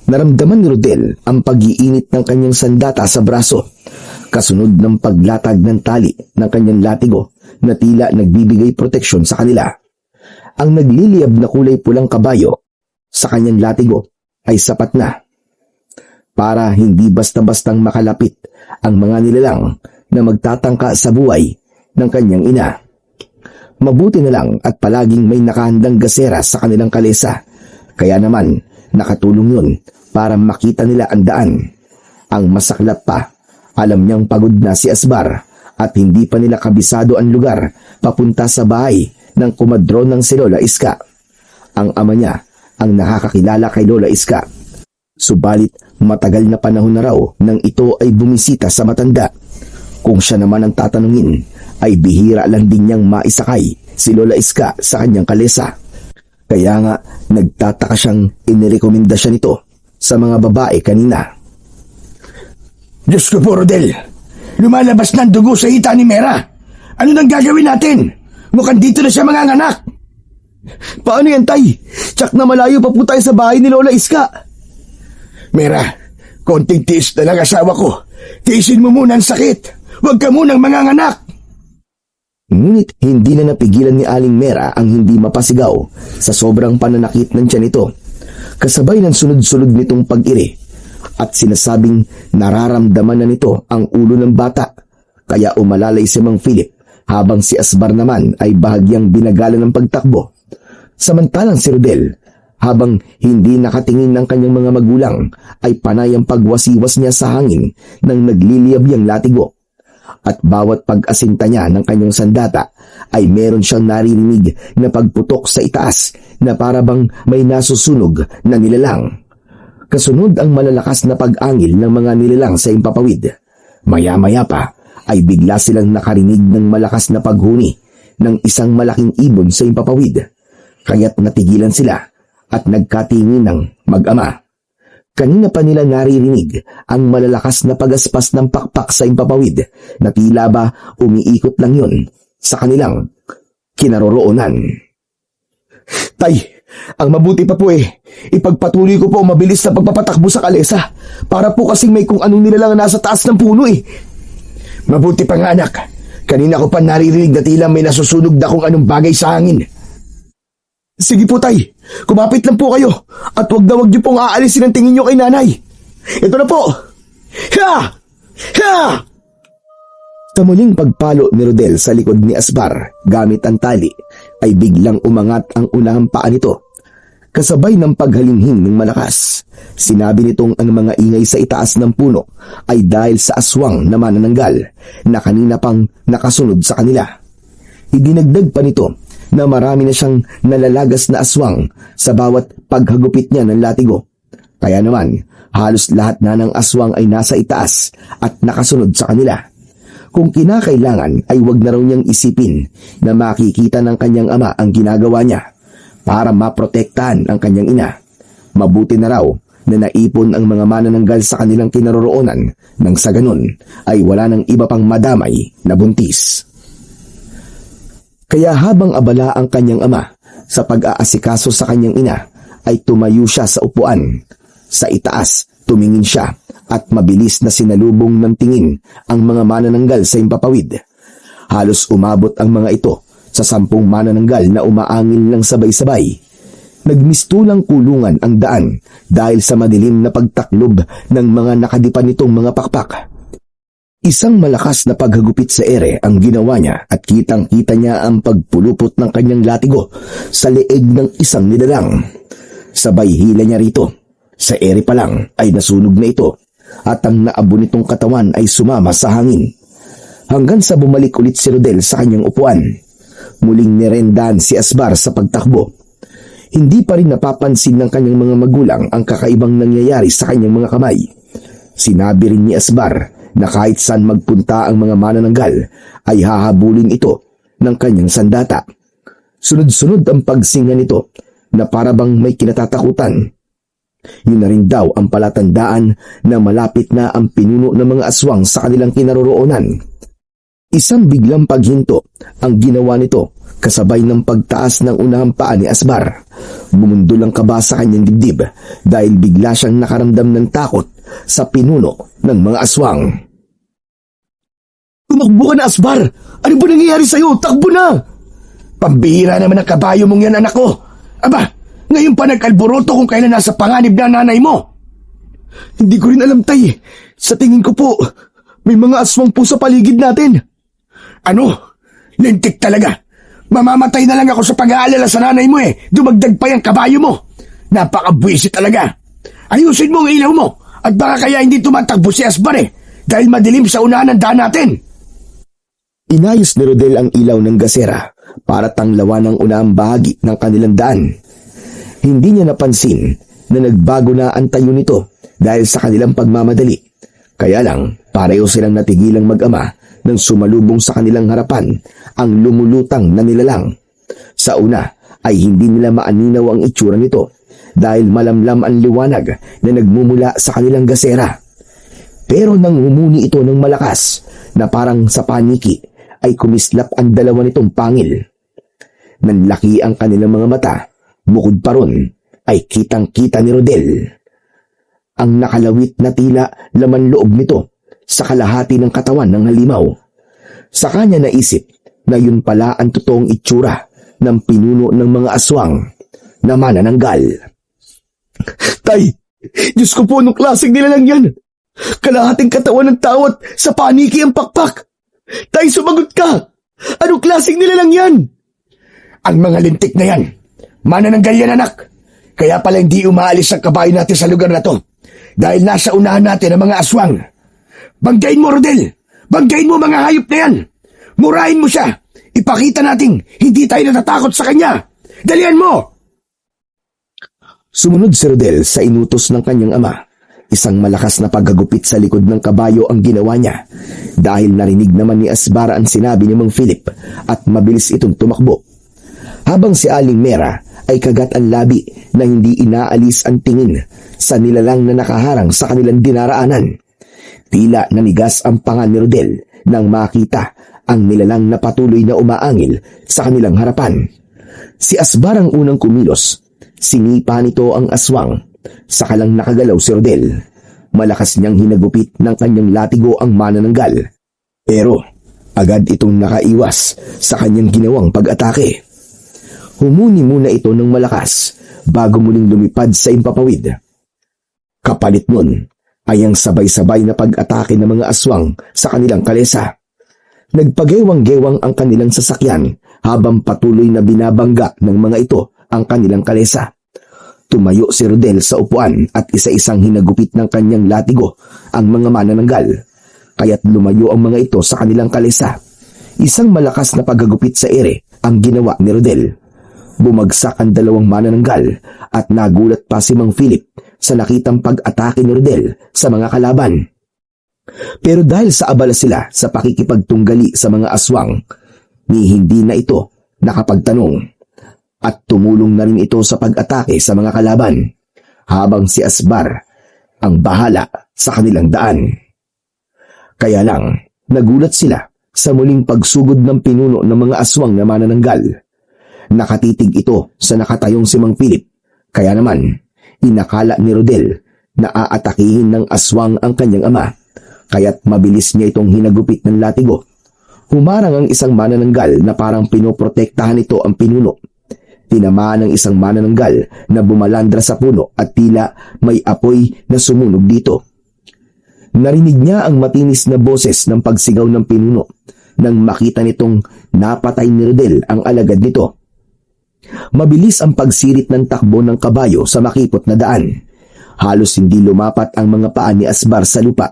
Naramdaman ni Rodel ang pag-iinit ng kanyang sandata sa braso, kasunod ng paglatag ng tali ng kanyang latigo na tila nagbibigay proteksyon sa kanila. Ang nagliliyab na kulay pulang kabayo sa kanyang latigo ay sapat na para hindi basta-bastang makalapit ang mga nilalang na magtatangka sa buhay ng kanyang ina. Mabuti na lang at palaging may nakahandang gasera sa kanilang kalesa, kaya naman nakatulong yun para makita nila ang daan. Ang masaklap pa, alam niyang pagod na si Asbar at hindi pa nila kabisado ang lugar papunta sa bahay ng kumadron ng si Lola Iska. Ang ama niya ang nakakakilala kay Lola Iska. Subalit matagal na panahon na raw nang ito ay bumisita sa matanda. Kung siya naman ang tatanungin, ay bihira lang din niyang maisakay si Lola Iska sa kanyang kalesa. Kaya nga nagtataka siyang inirekomenda siya nito sa mga babae kanina. Diyos ko po, Rodel. Lumalabas na ang dugo sa hita ni Mera. Ano nang gagawin natin? Mukhang dito na siya manganganak. Paano yan, Tay? Tsak na malayo pa po tayo sa bahay ni Lola Iska. Mera, konting tiis na lang asawa ko. Tiisin mo muna ang sakit. Huwag ka munang manganganak. Ngunit hindi na napigilan ni Aling Mera ang hindi mapasigaw sa sobrang pananakit ng tiyan nito. Kasabay ng sunod-sunod nitong pag-iri at sinasabing nararamdaman na nito ang ulo ng bata. Kaya umalalay si Mang Philip habang si Asbar naman ay bahagyang binagala ng pagtakbo. Samantalang si Rodel, habang hindi nakatingin ng kanyang mga magulang, ay panay ang pagwasiwas niya sa hangin ng nagliliyab-yang latigo. At bawat pag-asinta niya ng kanyang sandata ay meron siyang naririnig na pagputok sa itaas na parabang may nasusunog na nilalang. Kasunod ang malalakas na pag-angil ng mga nilalang sa impapawid. Maya-maya pa ay bigla silang nakarinig ng malakas na paghuni ng isang malaking ibon sa impapawid. Kaya't natigilan sila at nagkatingin ng mag-ama. Kanina pa nila naririnig ang malalakas na pagaspas ng pakpak sa impapawid na tila ba umiikot lang yun sa kanilang kinaroroonan. Tay, ang mabuti pa po ipagpatuloy ko po ang mabilis na pagpapatakbo sa kalesa para po kasing may kung anong nilalang nasa taas ng puno Mabuti pa nga anak. Kanina ko pa naririnig na tila may nasusunog na kung anong bagay sa hangin. Sige po, Tay. Kumapit lang po kayo at wag niyo pong aalisin ang tingin niyo kay nanay. Ito na po. Ha! Ha! Sa muling pagpalo ni Rodel sa likod ni Asbar gamit ang tali, ay biglang umangat ang unahang paa nito. Kasabay ng paghalinghing ng malakas, sinabi nitong ang mga ingay sa itaas ng puno ay dahil sa aswang na manananggal na kanina pang nakasunod sa kanila. Idinagdag pa nito na marami na siyang nalalagas na aswang sa bawat paghagupit niya ng latigo. Kaya naman, halos lahat na ng aswang ay nasa itaas at nakasunod sa kanila. Kung kinakailangan ay wag na raw niyang isipin na makikita ng kanyang ama ang ginagawa niya para maprotektahan ang kanyang ina. Mabuti na raw na naipon ang mga manananggal sa kanilang kinaroroonan nang sa ganun ay wala nang iba pang madamay na buntis. Kaya habang abala ang kanyang ama sa pag-aasikaso sa kanyang ina, ay tumayo siya sa upuan. Sa itaas, tumingin siya at mabilis na sinalubong ng tingin ang mga manananggal sa impapawid. Halos umabot ang mga ito sa 10 manananggal na umaangil ng sabay-sabay. Nagmistulang kulungan ang daan dahil sa madilim na pagtaklob ng mga nakadipan nitong mga pakpak. Isang malakas na paghagupit sa ere ang ginawa niya at kitang-kita niya ang pagpulupot ng kanyang latigo sa leeg ng isang nilalang. Sabay hila niya rito. Sa ere pa lang ay nasunog na ito at ang naabo nitong katawan ay sumama sa hangin. Hanggang sa bumalik ulit si Rodel sa kanyang upuan. Muling nirendahan si Asbar sa pagtakbo. Hindi pa rin napapansin ng kanyang mga magulang ang kakaibang nangyayari sa kanyang mga kamay. Sinabi rin ni Asbar na kahit saan magpunta ang mga manananggal ay hahabulin ito ng kanyang sandata. Sunod-sunod ang pagsinga nito na parabang may kinatatakutan. Yun na rin daw ang palatandaan na malapit na ang pinuno ng mga aswang sa kanilang kinaroroonan. Isang biglang paghinto ang ginawa nito kasabay ng pagtaas ng unahang paa ni Asbar. Bumundol ang kaba sa kanyang dibdib dahil bigla siyang nakaramdam ng takot sa pinuno ng mga aswang. Tumakbo ka na, Asbar! Ano ba nangyayari sa'yo? Takbo na! Pambihira naman ang kabayo mong yan, anak ko. Aba, ngayon pa nag-alboroto kung kailan nasa panganib na nanay mo. Hindi ko rin alam, Tay. Sa tingin ko po, may mga aswang po sa paligid natin. Ano? Lintik talaga. Mamamatay na lang ako sa pag-aalala sa nanay mo Dumagdag pa yung kabayo mo. Napakabwisit talaga. Ayusin mo ang ilaw mo at baka kaya hindi tumatakbo si Asbar dahil madilim sa unahan ng daan natin. Inayos ni Rodel ang ilaw ng gasera para tanglawan ang unahang bahagi ng kanilang daan. Hindi niya napansin na nagbago na ang tayo nito dahil sa kanilang pagmamadali. Kaya lang, pareho silang natigilang mag-ama nang sumalubong sa kanilang harapan ang lumulutang na nilalang. Sa una ay hindi nila maaninaw ang itsura nito dahil malamlam ang liwanag na nagmumula sa kanilang gasera. Pero nang humuni ito ng malakas na parang sa paniki, ay kumislap ang dalawa nitong pangil. Nanlaki ang kanilang mga mata. Bukod pa ron ay kitang-kita ni Rodel ang nakalawit na tila laman loob nito sa kalahati ng katawan ng halimaw. Sa kanya naisip na yun pala ang totoong itsura ng pinuno ng mga aswang na manananggal. Tay, Diyos ko po, anong klaseng nilalang yan? Kalahating katawan ng tao at sa paniki ang pakpak. Tay, sumagot ka! Anong klaseng nilalang yan? Ang mga lintik na yan, manananggal yan, anak. Kaya pala hindi umaalis ang kabayo natin sa lugar na to. Dahil nasa unahan natin ang mga aswang. Banggain mo, Rodel! Banggain mo mga hayop na yan! Murahin mo siya! Ipakita nating hindi tayo natatakot sa kanya! Dalian mo! Sumunod si Rodel sa inutos ng kanyang ama. Isang malakas na paggagupit sa likod ng kabayo ang ginawa niya dahil narinig naman ni Asbar ang sinabi ni Mang Philip at mabilis itong tumakbo. Habang si Aling Mera ay kagat ang labi na hindi inaalis ang tingin sa nilalang na nakaharang sa kanilang dinaraanan. Tila nanigas ang panga ni Rodel nang makita ang nilalang na patuloy na umaangil sa kanilang harapan. Si Asbar ang unang kumilos. Sinipa nito ang aswang. Sakalang nakagalaw si Rodel. Malakas niyang hinagupit ng kanyang latigo ang manananggal. Pero agad itong nakaiwas sa kanyang ginawang pag-atake. Humuni muna ito ng malakas bago muling lumipad sa impapawid. Kapalit nun ay ang sabay-sabay na pag-atake ng mga aswang sa kanilang kalesa. Nagpagewang-gewang ang kanilang sasakyan habang patuloy na binabangga ng mga ito ang kanilang kalesa. Tumayo si Rodel sa upuan at isa-isang hinagupit ng kanyang latigo ang mga manananggal. Kaya't lumayo ang mga ito sa kanilang kalesa. Isang malakas na paggagupit sa ere ang ginawa ni Rodel. Bumagsak ang dalawang manananggal at nagulat pa si Mang Philip sa nakitang pag-atake ni Rodel sa mga kalaban. Pero dahil sa abala sila sa pakikipagtunggali sa mga aswang, ni hindi na ito nakapagtanong at tumulong na rin ito sa pag-atake sa mga kalaban habang si Asbar ang bahala sa kanilang daan. Kaya lang, nagulat sila sa muling pagsugod ng pinuno ng mga aswang na manananggal. Nakatitig ito sa nakatayong si Mang Philip, kaya naman inakala ni Rodel na aatakihin ng aswang ang kanyang ama, kaya't mabilis niya itong hinagupit ng latigo. Humarang ang isang manananggal na parang pinoprotektahan ito ang pinuno. Tinamaan ng isang manananggal na bumalandra sa puno at tila may apoy na sumunog dito. Narinig niya ang matinis na boses ng pagsigaw ng pinuno nang makita nitong napatay ni Rodel ang alagad nito. Mabilis ang pagsirit ng takbo ng kabayo sa makipot na daan. Halos hindi lumapat ang mga paa ni Asbar sa lupa,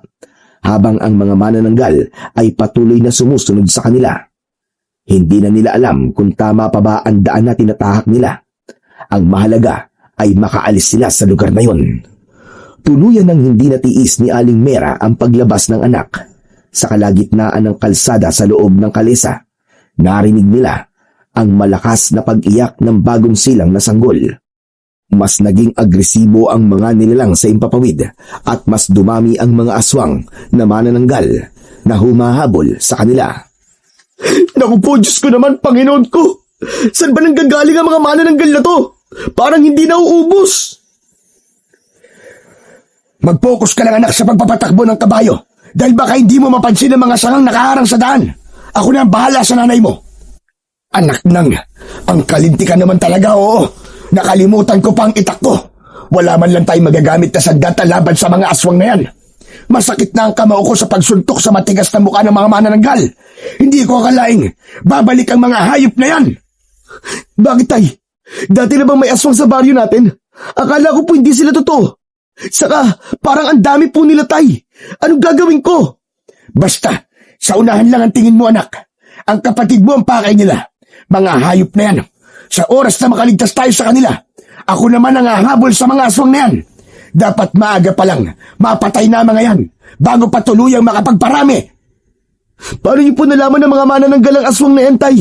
habang ang mga manananggal ay patuloy na sumusunod sa kanila. Hindi na nila alam kung tama pa ba ang daan na tinatahak nila. Ang mahalaga ay makaalis sila sa lugar na yun. Tuluyan ng hindi natiis ni Aling Mera ang paglabas ng anak. Sa kalagitnaan ng kalsada sa loob ng kalesa, narinig nila ang malakas na pag-iyak ng bagong silang na sanggol. Mas naging agresibo ang mga nilalang sa impapawid at mas dumami ang mga aswang na manananggal na humahabol sa kanila. Naku po, Diyos ko naman, Panginoon ko! Saan ba nanggagaling ang mga manananggal na to? Parang hindi nauubos! Mag-focus ka lang, anak, sa pagpapatakbo ng kabayo dahil baka hindi mo mapansin ang mga sangang nakaharang sa daan. Ako na ang bahala sa nanay mo. Anak nang, ang kalintikan naman talaga, oo. Nakalimutan ko pa ang itak ko. Wala man lang tayong magagamit na sagdata laban sa mga aswang na yan. Masakit na ang kamao ko sa pagsuntok sa matigas na mukha ng mga manananggal. Hindi ko akalaing babalik ang mga hayop na yan. Bakit, tay? Dati na bang may aswang sa baryo natin? Akala ko po hindi sila totoo. Saka, parang ang dami po nila, tay. Anong gagawin ko? Basta, sa unahan lang ang tingin mo, anak. Ang kapatid mo ang pakay nila. Mga hayop na yan. Sa oras na makaligtas tayo sa kanila, ako naman ang hahabol sa mga aswang na yan. Dapat maaga pa lang, mapatay na mga yan, bago pa tuluyang makapagparami. Paano niyo po nalaman ng mga manananggalang aswang na yan, tay?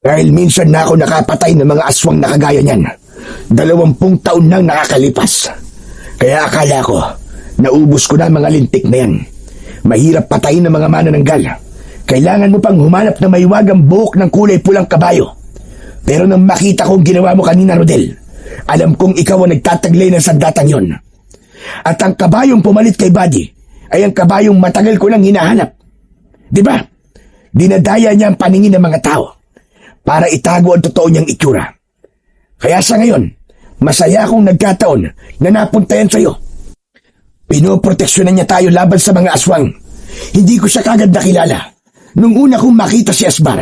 Dahil minsan na ako nakapatay ng mga aswang na kagaya niyan. 20 taon nang nakakalipas. Kaya akala ko, naubos ko na ang mga lintik na yan. Mahirap patayin ng mga manananggal. Kailangan mo pang humanap ng maiwagang buhok ng kulay pulang kabayo. Pero nang makita kong ginawa mo kanina, Rodel, alam kong ikaw ang nagtataglay ng sandatang yon. At ang kabayong pumalit kay Buddy ay ang kabayong matagal ko nang hinahanap. Di ba? Dinadaya niya ang paningin ng mga tao para itago ang totoo niyang itsura. Kaya sa ngayon, masaya akong nagkataon na napunta yan sa'yo. Pinoproteksyonan niya tayo laban sa mga aswang. Hindi ko siya kagad nakilala nung una kong makita si Asbar.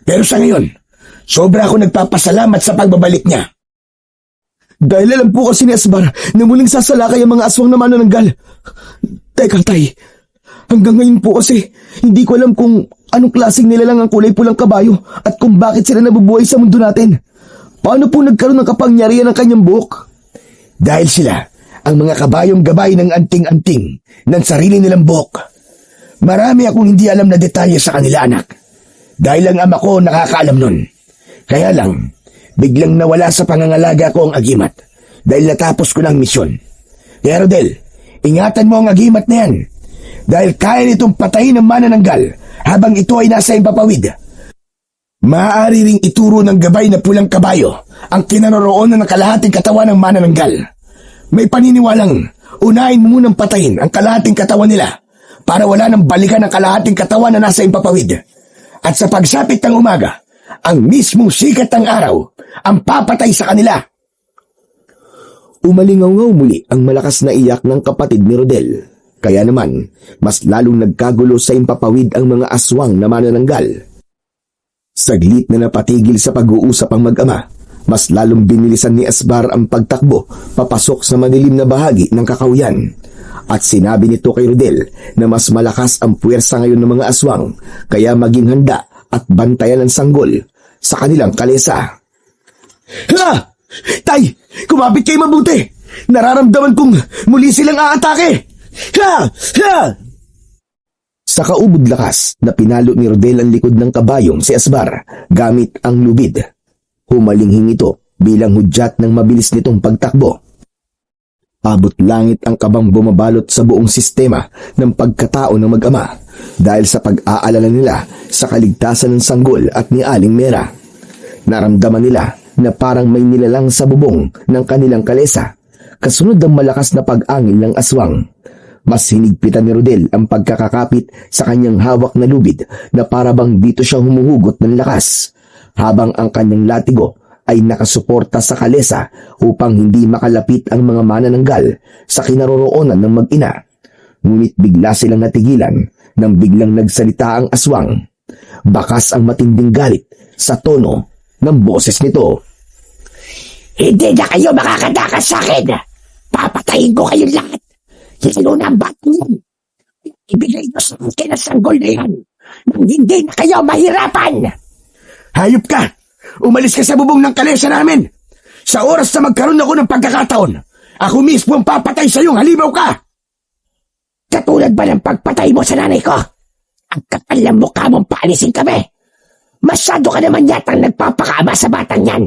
Pero sa ngayon, sobra ako nagpapasalamat sa pagbabalik niya. Dahil alam po kasi ni Asbar na muling sasalakay ang mga aswang na manananggal. Teka, Tay. Hanggang ngayon po kasi, hindi ko alam kung anong klaseng nilalang ang kulay pulang kabayo at kung bakit sila nabubuhay sa mundo natin. Paano po nagkaroon ng kapangyarihan ng kanyang buhok? Dahil sila, ang mga kabayong gabay ng anting-anting ng sarili nilang buhok. Marami akong hindi alam na detalye sa kanila, anak. Dahil ang ama ko nakakaalam nun. Kaya lang, biglang nawala sa pangangalaga ko ang agimat dahil natapos ko ng misyon. Kaya Rodel, ingatan mo ang agimat na yan dahil kaya nitong patayin ng manananggal habang ito ay nasa impapawid. Maaari ring ituro ng gabay na pulang kabayo ang kinaroroonan ng kalahating katawan ng manananggal. May paniniwalang unahin mo munang patayin ang kalahating katawan nila para wala nang balikan ang kalahating katawan na nasa impapawid. At sa pagsapit ng umaga, ang mismong sikat ng araw ang papatay sa kanila. Umalingaw muli ang malakas na iyak ng kapatid ni Rodel. Kaya naman, mas lalong nagkagulo sa impapawid ang mga aswang na manananggal. Saglit na napatigil sa pag-uusap ang mag-ama, mas lalong binilisan ni Asbar ang pagtakbo papasok sa madilim na bahagi ng kakahuyan. At sinabi nito kay Rodel na mas malakas ang puwersa ngayon ng mga aswang, kaya maging handa at bantayan ang sanggol sa kanilang kalesa. Ha! Tay! Kumapit kayo mabuti! Nararamdaman kong muli silang aatake! Ha! Ha! Sa kaubod lakas na pinalo ni Rodel ang likod ng kabayong si Asbar gamit ang lubid. Humalinghing ito bilang hudyat ng mabilis nitong pagtakbo. Abot langit ang kabang bumabalot sa buong sistema ng pagkatao ng mag-ama dahil sa pag-aalala nila sa kaligtasan ng sanggol at ni Aling Mera. Naramdaman nila na parang may nilalang sa bubong ng kanilang kalesa, kasunod ng malakas na pag-angin ng aswang. Mas hinigpitan ni Rodel ang pagkakakapit sa kanyang hawak na lubid na parabang dito siya humuhugot ng lakas, habang ang kanyang latigo ay nakasuporta sa kalesa upang hindi makalapit ang mga manananggal sa kinaroroonan ng mag-ina. Ngunit bigla silang natigilan nang biglang nagsalita ang aswang. Bakas ang matinding galit sa tono ng boses nito. Hindi na kayo makakatakas sa akin. Papatayin ko kayong lahat. Lalo na ang batang yan. Ibigay nyo sa akin ang sanggol na yan nang hindi na kayo mahirapan. Hayop ka! Umalis ka sa bubong ng kalesa namin! Sa oras na magkaroon ako ng pagkakataon, ako mismo ang papatay sa iyong halimaw ka! Katulad ba ng pagpatay mo sa nanay ko? Ang kapal ng mukha mong paalisin kami. Masyado ka naman yatang nagpapakaama sa batang yan.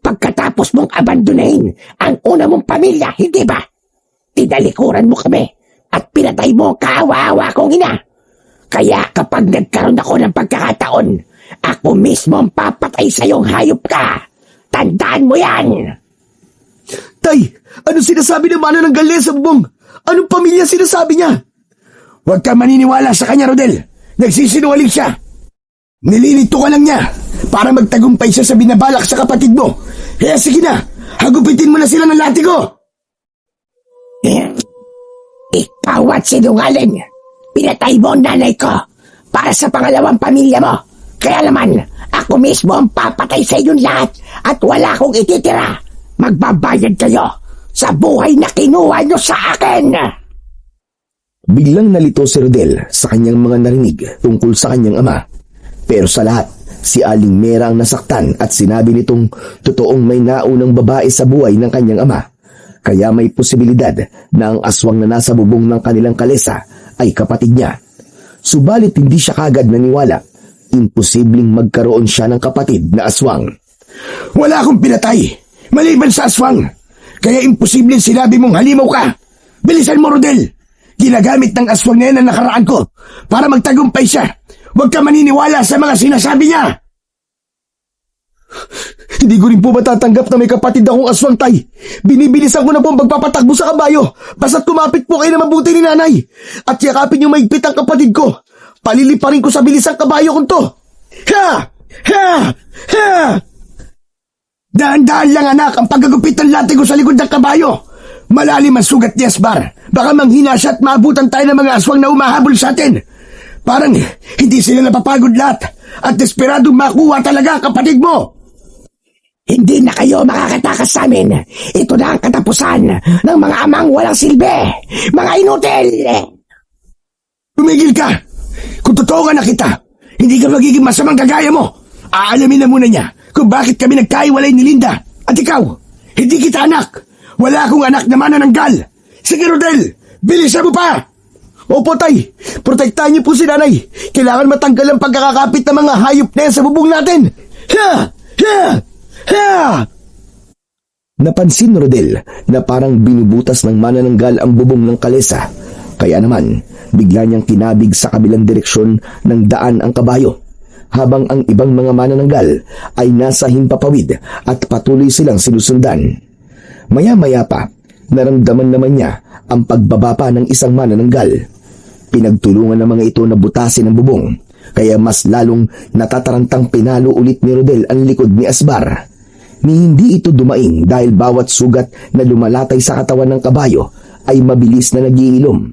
Pagkatapos mong abandonahin ang una mong pamilya, hindi ba? Tinalikuran mo kami at pinatay mo ang kaawa-awa kong ina. Kaya kapag nagkaroon ako ng pagkakataon, ako mismo ang papatay sa iyong hayop ka. Tandaan mo yan! Tay, anong sinasabi ng manananggal niya sa bubong? Anong pamilya sinasabi niya? Huwag ka maniniwala sa kanya, Rodel. Nagsisinungaling siya. Nililito ka lang niya para magtagumpay siya sa binabalak sa kapatid mo. Kaya sige na, hagupitin mo na sila ng latigo. Ikaw at sinungaling. Pinatay mo ang nanay ko para sa pangalawang pamilya mo. Kaya naman, ako mismo ang papatay sa inyong lahat at wala akong ititira. Magbabayad kayo sa buhay na kinuha nyo sa akin. Biglang nalito si Rodel sa kanyang mga narinig tungkol sa kanyang ama. Pero sa lahat, si Aling Mera ang nasaktan at sinabi nitong totoong may naunang babae sa buhay ng kanyang ama. Kaya may posibilidad na ang aswang na nasa bubong ng kanilang kalesa ay kapatid niya. Subalit hindi siya kagad naniwala. Imposibleng magkaroon siya ng kapatid na aswang. Wala akong pinatay, maliban sa aswang. Kaya imposibleng sinabi mong halimaw ka. Bilisan mo, Rodel. Ginagamit ng aswang na yan ang nakaraan ko para magtagumpay siya. Huwag ka maniniwala sa mga sinasabi niya. Hindi ko rin po matatanggap na may kapatid akong aswang, Tay. Binibilisan ko na po ang pagpapatakbo sa kabayo. Basta't kumapit po kayo na mabuti ni nanay. At yakapin yung maigpit ang kapatid ko. Paliliparin ko sa bilis ang kabayo kong to. Ha! Ha! Ha! Dahan-dahan lang, anak, ang paggagupit ng latigo sa likod ng kabayo. Malalim ang sugat ni Asbar. Baka manghina siya at maabutan tayo ng mga aswang na umahabol sa atin. Parang hindi sila napapagod lahat at desperadong makuha talaga ang kapatid mo. Hindi na kayo makakatakas sa amin. Ito na ang katapusan ng mga amang walang silbi. Mga inutil! Tumigil ka! Kung totoo ka na kita, hindi ka magiging masamang kagaya mo. Aalamin na muna niya kung bakit kami nagkaiwalay ni Linda. At ikaw, hindi kita anak. Wala akong anak na manananggal. Sige, Rodel, bilisan mo pa! Opo, Tay. Protektahan niyo po si nanay. Kailangan matanggal ang pagkakakapit ng mga hayop na yan sa bubong natin. Ha! Ha! Ha! Napansin ni Rodel na parang binubutas ng manananggal ang bubong ng kalesa. Kaya naman, bigla niyang tinabig sa kabilang direksyon ng daan ang kabayo. Habang ang ibang mga manananggal ay nasa himpapawid at patuloy silang sinusundan. Maya-maya pa, naramdaman naman niya ang pagbaba pa ng isang manananggal. Pinagtulungan ng mga ito na butasin ang bubong, kaya mas lalong natatarantang pinalo ulit ni Rodel ang likod ni Asbar. Ni hindi ito dumaing dahil bawat sugat na lumalatay sa katawan ng kabayo ay mabilis na nagiilom.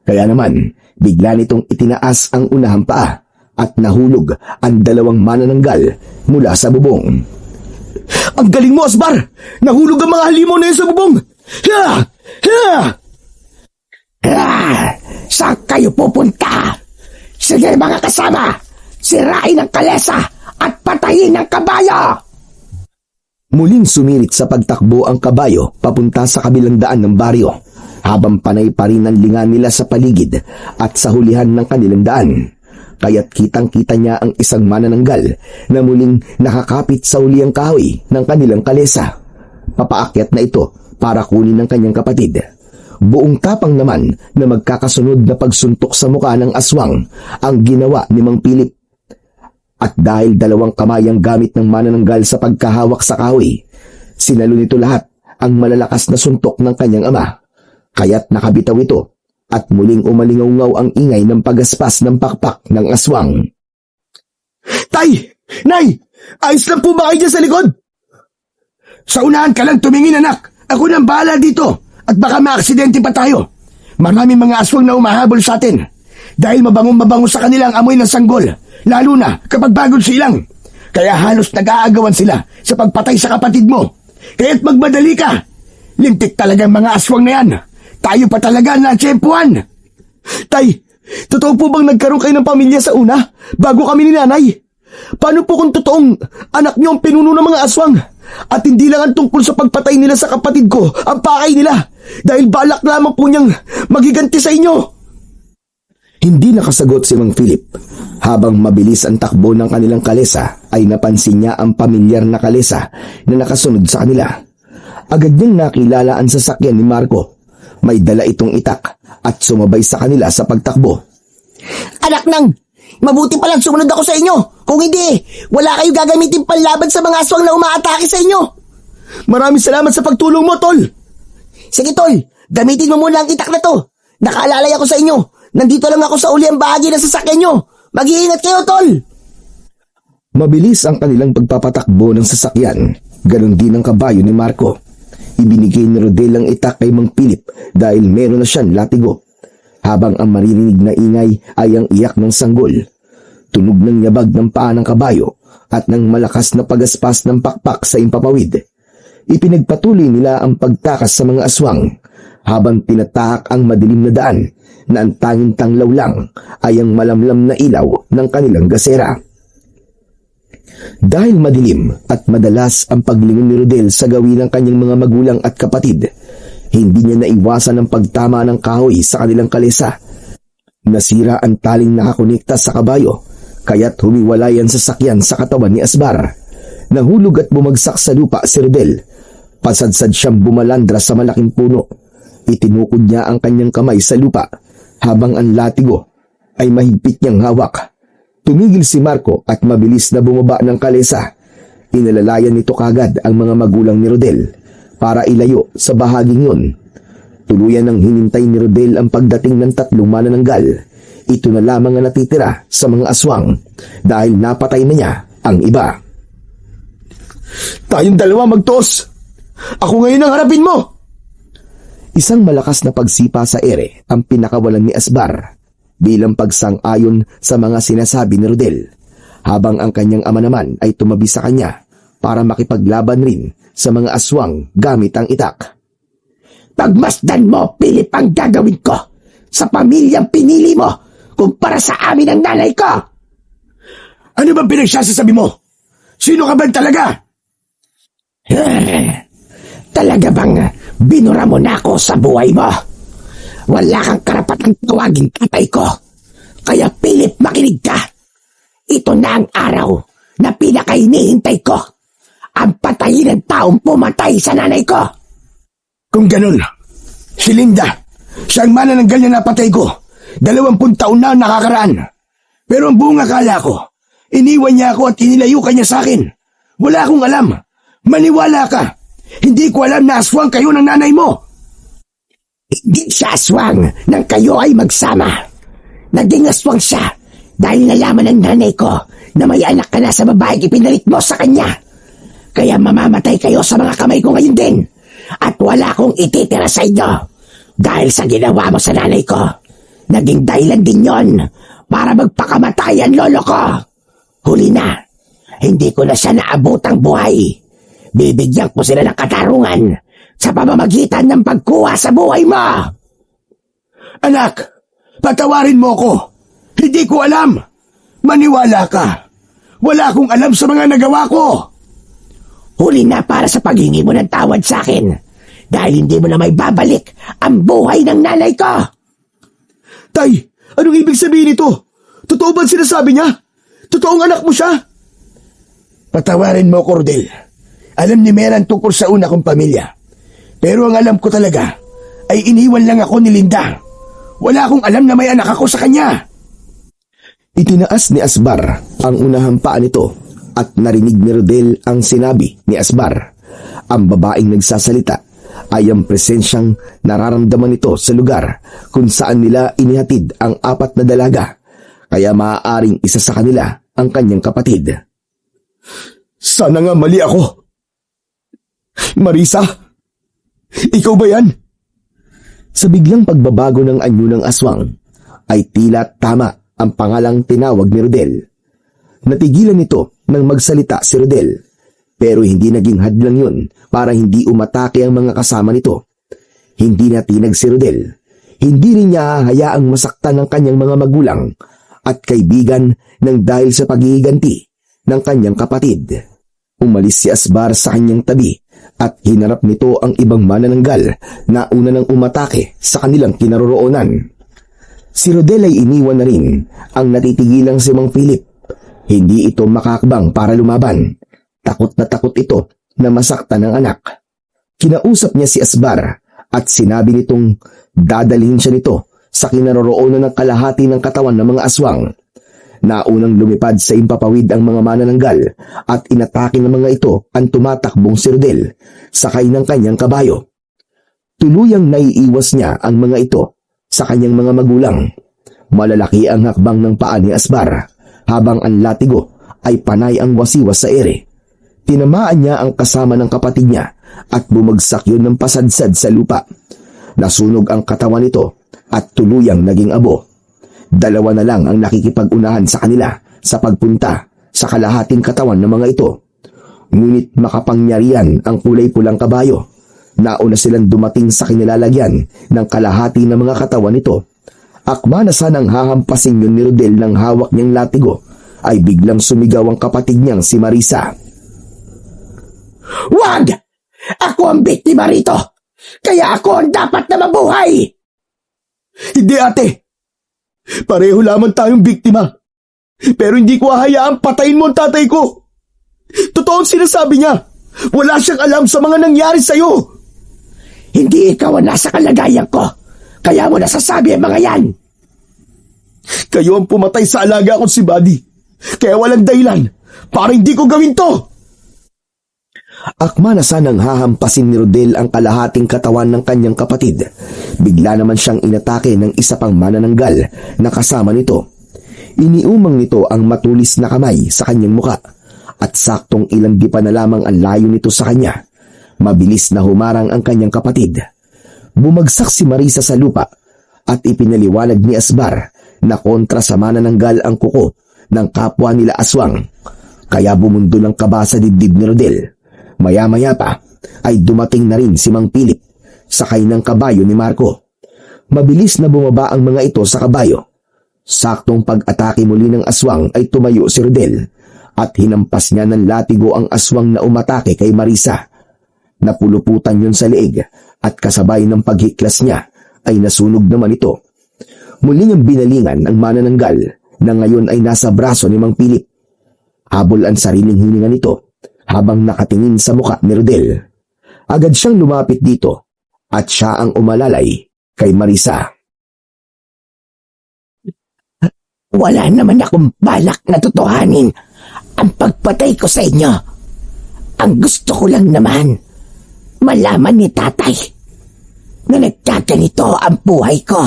Kaya naman, bigla nitong itinaas ang unahang paa at nahulog ang dalawang manananggal mula sa bubong. Ang galing mo, Asbar! Nahulog ang mga halimaw na yun sa bubong! Ha! Ha! Saan kayo pupunta? Sige mga kasama, sirain ang kalesa at patayin ang kabayo! Muling sumirit sa pagtakbo ang kabayo papunta sa kabilang daan ng baryo, habang panay pa rin ang linga nila sa paligid at sa hulihan ng kanilang daan. Kaya't kitang-kita niya ang isang manananggal na muling nakakapit sa huliang kahoy ng kanilang kalesa. Papaakyat na ito para kunin ng kanyang kapatid. Buong tapang naman na magkakasunod na pagsuntok sa mukha ng aswang ang ginawa ni Mang Pilip. At dahil dalawang kamay ang gamit ng manananggal sa pagkahawak sa kahoy, sinalo nito lahat ang malalakas na suntok ng kanyang ama. Kaya't nakabitaw ito at muling umalingaw-ngaw ang ingay ng pagaspas ng pakpak ng aswang. Tay! Nay! Ayos lang po ba kayo dyan sa likod? Sa unahan ka lang tumingin, anak. Ako nang bahala dito. At baka maaksidente pa tayo. Maraming mga aswang na umahabol sa atin. Dahil mabangong-mabango sa kanila ang amoy ng sanggol. Lalo na kapag bagong silang. Kaya halos nag-aagawan sila sa pagpatay sa kapatid mo. Kaya't magmadali ka. Lintik talaga ang mga aswang na yan. Tayo pa talaga na tsempuhan. Tay, totoo po bang nagkaroon kayo ng pamilya sa una, bago kami ni nanay? Paano po kung totoong anak niyo ang pinuno ng mga aswang? At hindi lang ang tungkol sa pagpatay nila sa kapatid ko ang pakay nila, dahil balak lamang po niyang magiganti sa inyo. Hindi nakasagot si Mang Philip. Habang mabilis ang takbo ng kanilang kalesa, ay napansin niya ang pamilyar na kalesa na nakasunod sa kanila. Agad niyang nakilala ang sasakyan ni Marco. May dala itong itak at sumabay sa kanila sa pagtakbo. Anak nang, mabuti palang sumunod ako sa inyo. Kung hindi, wala kayo gagamitin panlaban sa mga aswang na umaatake sa inyo. Maraming salamat sa pagtulong mo, Tol. Sige, Tol, gamitin mo muna ang itak na to. Nakaalalay ako sa inyo. Nandito lang ako sa uli ang bahagi ng sasakyan nyo. Mag-iingat kayo, Tol. Mabilis ang kanilang pagpapatakbo ng sasakyan. Ganon din ang kabayo ni Marco. Ibinigay ni Rodel ang itak kay Mang Philip dahil meron na siyang latigo. Habang ang maririnig na ingay ay ang iyak ng sanggol. Tunog ng yabag ng paa ng kabayo at ng malakas na pagaspas ng pakpak sa impapawid. Ipinagpatuloy nila ang pagtakas sa mga aswang habang tinatahak ang madilim na daan na ang tanging tanglaw lang ay ang malamlam na ilaw ng kanilang gasera. Dahil madilim at madalas ang paglingon ni Rodel sa gawin ng kanyang mga magulang at kapatid, hindi niya naiwasan ang pagtama ng kahoy sa kanilang kalesa. Nasira ang taling nakakonekta sa kabayo, kaya't humiwalay ang sasakyan sa katawan ni Asbar. Nahulog at bumagsak sa lupa si Rodel. Pasadsad siyang bumalandra sa malaking puno. Itinukod niya ang kanyang kamay sa lupa habang ang latigo ay mahigpit niyang hawak. Tumigil si Marco at mabilis na bumaba ng kalesa. Inalalayan nito kagad ang mga magulang ni Rodel para ilayo sa bahaging yun. Tuluyan ng hinintay ni Rodel ang pagdating ng 3 manananggal. Ito na lamang ang natitira sa mga aswang dahil napatay na niya ang iba. Tayong dalawa magtos! Ako ngayon ang harapin mo! Isang malakas na pagsipa sa ere ang pinakawalan ni Asbar bilang pagsang-ayon sa mga sinasabi ni Rodel, habang ang kanyang ama naman ay tumabi sa kanya para makipaglaban rin sa mga aswang gamit ang itak. Pagmasdan mo, Philip, ang gagawin ko sa pamilyang pinili mo kumpara sa amin ang nanay ko. Ano bang pinagsasasabi mo? Sino ka ba talaga? Talaga bang binura mo na ako sa buhay mo? Wala kang karapatang tawaging tatay ko. Kaya Philip, makinig ka. Ito na ang araw na pinakahinihintay ko. Ang patayin ng taong pumatay sa nanay ko. Kung ganun, si Linda, siyang manananggal na napatay ko. 20 taon na ang nakakaraan. Pero ang buong akala ko, iniwan niya ako at inilayo kanya sa akin. Wala akong alam. Maniwala ka. Hindi ko alam na aswang kayo ng nanay mo. Hindi siya aswang nang kayo ay magsama. Naging aswang siya dahil nalaman ng nanay ko na may anak ka na sa babaeng ipinalit mo sa kanya. Kaya mamamatay kayo sa mga kamay ko ngayon din. At wala akong ititira sa inyo. Dahil sa ginawa mo sa nanay ko, naging dahilan din yon para magpakamatay ang lolo ko. Huli na, hindi ko na siya naabotang buhay. Bibigyan ko sila ng katarungan sa pamamagitan ng pagkuha sa buhay mo. Anak, patawarin mo ko. Hindi ko alam. Maniwala ka. Wala akong alam sa mga nagawa ko. Huli na para sa paghingi mo ng tawad sa akin dahil hindi mo na may babalik ang buhay ng nanay ko. Tay, anong ibig sabihin nito? Totoo ba sinasabi niya? Totoong anak mo siya? Patawarin mo, Cordel. Alam ni Meran tungkol sa una kong pamilya. Pero ang alam ko talaga ay iniwan lang ako ni Linda. Wala akong alam na may anak ako sa kanya. Itinaas ni Asbar ang unahang paa nito at narinig ni Rodel ang sinabi ni Asbar. Ang babaeng nagsasalita ay ang presensyang nararamdaman nito sa lugar kung saan nila inihatid ang 4 na dalaga, kaya maaaring isa sa kanila ang kanyang kapatid. Sana nga mali ako. Marisa, ikaw ba yan? Sa biglang pagbabago ng anyo ng aswang, ay tila tama ang pangalang tinawag ni Rodel. Natigilan nito nang magsalita si Rodel, pero hindi naging hadlang yun para hindi umatake ang mga kasama nito. Hindi natinag si Rodel. Hindi rin niya hayaang masaktan ng kanyang mga magulang at kaibigan nang dahil sa paghihiganti ng kanyang kapatid. Umalis si Asbar sa kanyang tabi at hinarap nito ang ibang manananggal na una nang umatake sa kanilang kinaroroonan. Si Rodel ay iniwan na rin ang natitigilang si Mang Philip. Hindi ito makakbang para lumaban. Takot na takot ito na masaktan ng anak. Kinausap niya si Asbar at sinabi nitong dadalhin siya nito sa kinaroroonan ng kalahati ng katawan ng mga aswang. Naunang lumipad sa impapawid ang mga manananggal at inatake ng mga ito ang tumatakbong si Rodel sakay ng kanyang kabayo. Tuluyang naiiwas niya ang mga ito sa kanyang mga magulang. Malalaki ang hakbang ng paa ni Asbar habang ang latigo ay panay ang wasiwas sa ere. Tinamaan niya ang kasama ng kapatid niya at bumagsak yun ng pasadsad sa lupa. Nasunog ang katawan nito at tuluyang naging abo. 2 na lang ang nakikipag-unahan sa kanila sa pagpunta sa kalahating katawan ng mga ito. Ngunit makapangyarihan ang kulay pulang kabayo. Nauna silang dumating sa kinilalagyan ng kalahati ng mga katawan nito. Akma na sanang hahampasin yun ni Rodel ng hawak niyang latigo, ay biglang sumigaw ang kapatid niyang si Marisa. Wag! Ako ang biktima rito! Kaya ako ang dapat na mabuhay! Hindi, ate. Pareho lamang tayong biktima. Pero hindi ko hahayaang patayin mo ang tatay ko. Totoo ang sinasabi niya. Wala siyang alam sa mga nangyari sa'yo. Hindi ikaw ang nasa kalagayan ko. Kaya mo nasasabi ang mga yan. Kayo ang pumatay sa alaga ko si Buddy. Kaya walang dahilan para hindi ko gawin to. Akma na sanang hahampasin ni Rodel ang kalahating katawan ng kanyang kapatid. Bigla naman siyang inatake ng isa pang manananggal na kasama nito. Iniumang nito ang matulis na kamay sa kanyang muka at saktong ilang dipa na lamang ang layo nito sa kanya. Mabilis na humarang ang kanyang kapatid. Bumagsak si Marisa sa lupa at ipinaliwanag ni Asbar na kontra sa manananggal ang kuko ng kapwa nila aswang. Kaya bumundo ng kaba sa dibdib ni Rodel. Maya-maya pa ay dumating na rin si Mang Pilip, sakay ng kabayo ni Marco. Mabilis na bumaba ang mga ito sa kabayo. Saktong pag-atake muli ng aswang ay tumayo si Rodel at hinampas niya ng latigo ang aswang na umatake kay Marisa. Napuluputan yun sa leeg at kasabay ng paghiklas niya ay nasunog naman ito. Muli niyang binalingan ang manananggal na ngayon ay nasa braso ni Mang Pilip. Habol ang sariling hininga nito habang nakatingin sa muka ni Rodel. Agad siyang lumapit dito at siya ang umalalay kay Marisa. Wala naman akong balak na totohanin ang pagpatay ko sa inyo. Ang gusto ko lang naman, malaman ni tatay na nagkaganito ang buhay ko.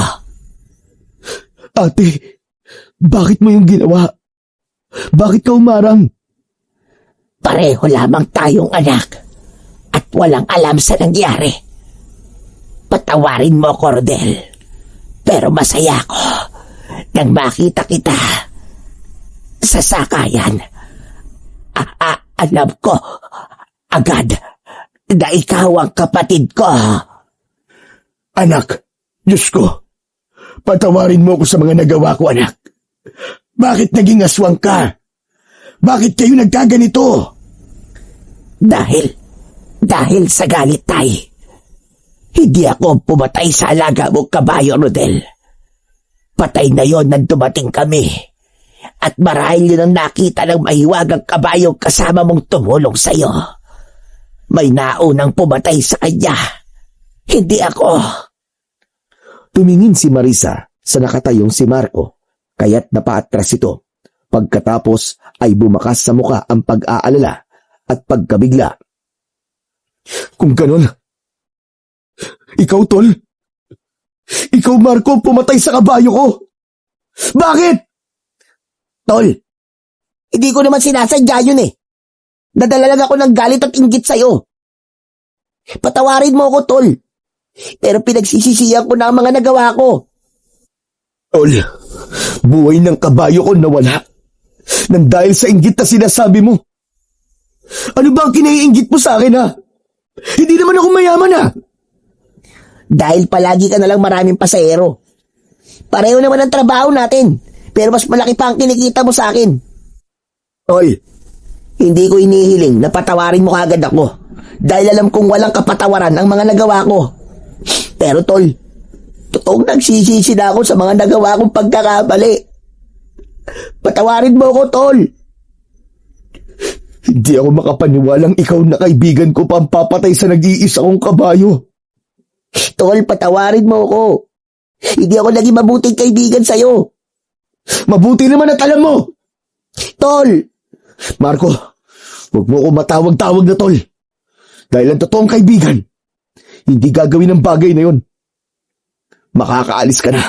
Ate, bakit mo yung ginawa? Bakit ka umarang? Pareho lamang tayong anak at walang alam sa nangyari. Patawarin mo ko, Rodel. Pero masaya ako nang makita kita sa sakayan. Alam ko agad na ikaw ang kapatid ko. Anak, Diyos ko, patawarin mo ko sa mga nagawa ko, anak. Bakit naging aswang ka? Bakit kayo nagkaganito? Dahil sa galit, tay. Hindi ako pumatay sa alaga mong kabayo, Rodel. Patay na yon nang dumating kami. At marahil yun ang nakita ng mahiwagang kabayong kasama mong tumulong sa'yo. May naunang pumatay sa kanya. Hindi ako. Tumingin si Marisa sa nakatayong si Marco, kaya't napaatras ito. Pagkatapos ay bumakas sa muka ang pag-aalala at pagkabigla. Kung ganon, ikaw, Tol. Ikaw, Marco, pumatay sa kabayo ko. Bakit? Tol, hindi ko naman sinasadya yun eh. Nadala lang ako ng galit at inggit sa'yo. Patawarin mo ako, Tol. Pero pinagsisisihan ko na ang mga nagawa ko. Tol, buhay ng kabayo ko nawala nang dahil sa inggit na sinasabi mo. Ano ba ang kinaiinggit mo sa akin, ha? Hindi naman ako mayaman, ha? Dahil palagi ka nalang maraming pasahero. Pareho naman ang trabaho natin, pero mas malaki pa ang kinikita mo sa akin. Tol, Hindi ko inihiling na patawarin mo kagad ako dahil alam kong walang kapatawaran ang mga nagawa ko. Pero Tol, totoong nagsisisi na ako sa mga nagawa kong pagkakamali. Patawarin mo ako, Tol. hindi ako makapaniwalang ikaw na kaibigan ko pa ang papatay sa nag-iisa kong kabayo. Tol, patawarin mo ako. Hindi ako naging mabuting kaibigan sa'yo. Mabuti naman at alam mo. Tol, Marco, huwag mo ko matawag-tawag na tol. Dahil ang totoong kaibigan, hindi gagawin ang bagay na yun. Makakaalis ka na.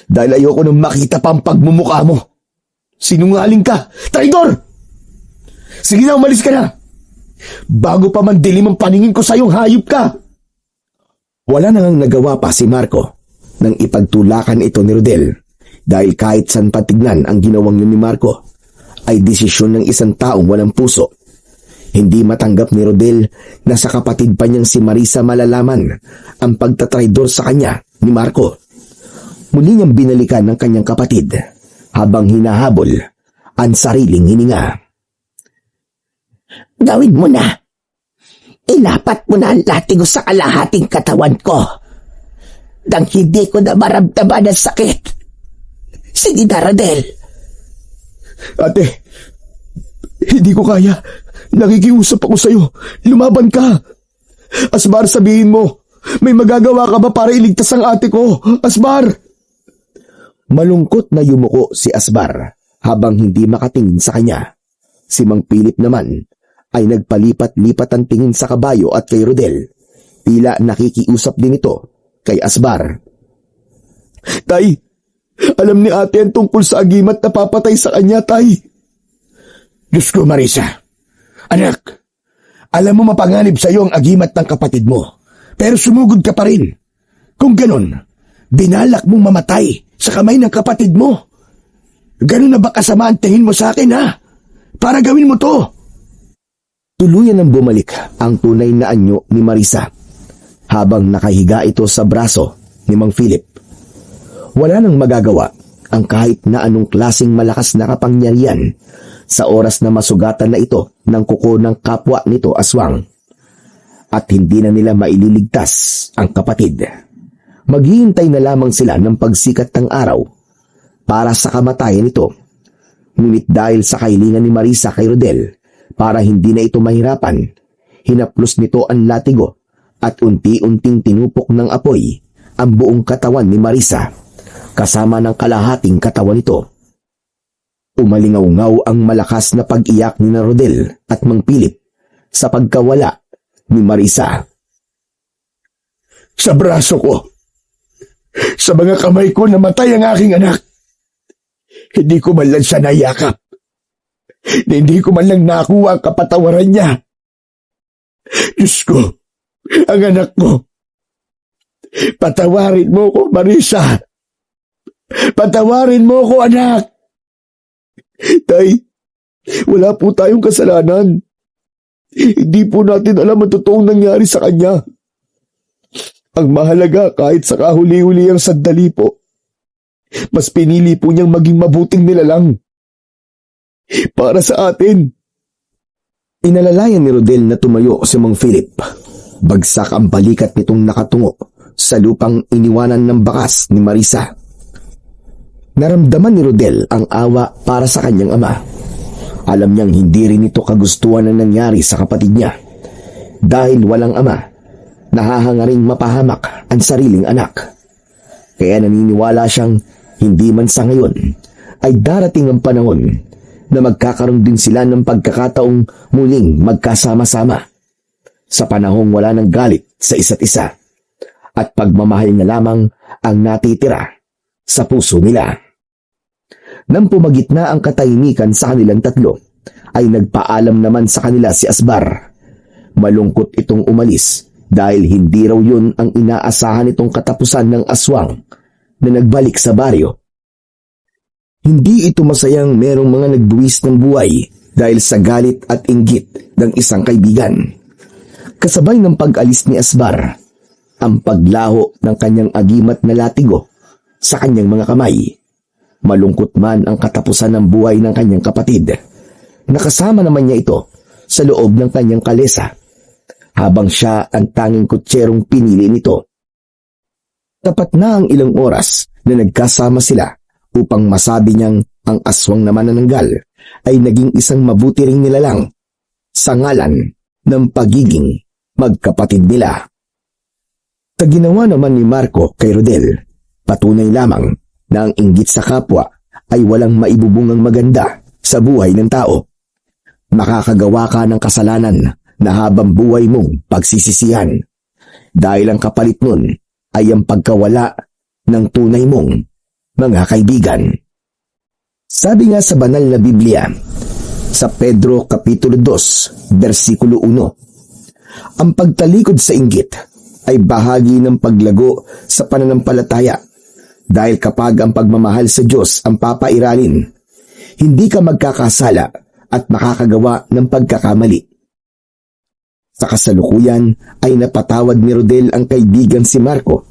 Dahil ayoko nang makita pa ang pagmumukha mo. Sinungaling ka, traidor! Sige na, umalis ka na. Bago pa man dilim ang paningin ko sa'yong hayop ka. Wala nang nagawa pa si Marco nang ipagtulakan ito ni Rodel dahil kahit saan patignan ang ginawang yun ni Marco ay desisyon ng isang taong walang puso. Hindi matanggap ni Rodel na sa kapatid pa niyang si Marisa malalaman ang pagtatraidor sa kanya ni Marco. Muli niyang binalikan ng kanyang kapatid habang hinahabol ang sariling hininga. gawin mo na. Ilapat mo na ang latigo sa kalahating katawan ko. Nang hindi ko na maramdaman ang sakit. Sige na, Rodel. Ate, hindi ko kaya. Nakikiusap ako sa'yo. Lumaban ka. Asbar, sabihin mo, may magagawa ka ba para iligtas ang ate ko? Asbar! Malungkot na yumuko si Asbar habang hindi makatingin sa kanya. Si Mang Pilip naman ay nagpalipat-lipat ang tingin sa kabayo at kay Rodel. Tila nakikiusap din ito kay Asbar. Tay, alam ni ate ang tungkol sa agimat na papatay sa kanya, tay. Diyos ko, Marisa. Anak, alam mo mapanganib sa iyo ang agimat ng kapatid mo, pero sumugod ka pa rin. Kung ganon, binalak mong mamatay sa kamay ng kapatid mo. Ganon na ba kasama ang tingin mo sa akin, ha? Para gawin mo to. Tuluyan nang bumalik ang tunay na anyo ni Marisa habang nakahiga ito sa braso ni Mang Philip. Wala nang magagawa ang kahit na anong klaseng malakas na kapangyarihan sa oras na masugatan na ito ng kuko ng kapwa nito aswang. At hindi na nila maililigtas ang kapatid. Maghihintay na lamang sila ng pagsikat ng araw para sa kamatayan nito. Ngunit dahil sa kahilingan ni Marisa kay Rodel para hindi na ito mahirapan, hinaplos nito ang latigo at unti-unting tinupok ng apoy ang buong katawan ni Marisa kasama ng kalahating katawan nito. Umalingaw-ngaw ang malakas na pag-iyak ni Rodel at Mang Philip sa pagkawala ni Marisa. Sa braso ko, sa mga kamay ko namatay ang aking anak. Hindi ko man lang siya nayakap. Hindi ko man lang nakuha ang kapatawaran niya. Diyos ko, ang anak ko. Patawarin mo ko, Marisa. Patawarin mo ko, anak. Tay, wala po tayong kasalanan. Hindi po natin alam ang totoong nangyari sa kanya. Ang mahalaga kahit sa kahuli-huli ang sandali po, mas pinili po niyang maging mabuting nilalang. Para sa atin. Inalalayan ni Rodel na tumayo si Mang Philip. Bagsak ang balikat nitong nakatungo sa lupang iniwanan ng bakas ni Marisa. Naramdaman ni Rodel ang awa para sa kanyang ama. Alam niyang hindi rin ito kagustuhan ang nangyari sa kapatid niya. Dahil walang ama, nahahangaring mapahamak ang sariling anak. Kaya naniniwala siyang hindi man sa ngayon ay darating ang panahon na magkakaroon din sila ng pagkakataong muling magkasama-sama. Sa panahong wala ng galit sa isa't isa at pagmamahal na lamang ang natitira sa puso nila. Nang pumagitna ang katahimikan sa kanilang tatlo, ay nagpaalam naman sa kanila si Asbar. Malungkot itong umalis dahil hindi raw yun ang inaasahan itong katapusan ng aswang na nagbalik sa baryo. Hindi ito masayang merong mga nagbuwis ng buhay dahil sa galit at inggit ng isang kaibigan. Kasabay ng pag-alis ni Asbar, ang paglaho ng kanyang agimat na latigo sa kanyang mga kamay. Malungkot man ang katapusan ng buhay ng kanyang kapatid. Nakasama naman niya ito sa loob ng kanyang kalesa, habang siya ang tanging kutserong pinili nito. Tapat na ang ilang oras na nagkasama sila upang masabi niyang ang aswang na manananggal ay naging isang mabuti ring nilalang sa ngalan ng pagiging magkapatid nila. Taginawa naman ni Marco kay Rodel, patunay lamang na ang inggit sa kapwa ay walang maibubungang maganda sa buhay ng tao. Makakagawa ka ng kasalanan na habang buhay mong pagsisisihan, dahil ang kapalit nun ay ang pagkawala ng tunay mong mga kaibigan. Sabi nga sa banal na Biblia, sa Pedro Kapitulo 2, versikulo 1, ang pagtalikod sa inggit ay bahagi ng paglago sa pananampalataya. Dahil kapag ang pagmamahal sa Diyos ang papairalin, hindi ka magkakasala at makakagawa ng pagkakamali. Sa kasalukuyan ay napatawad ni Rodel ang kaibigan si Marco.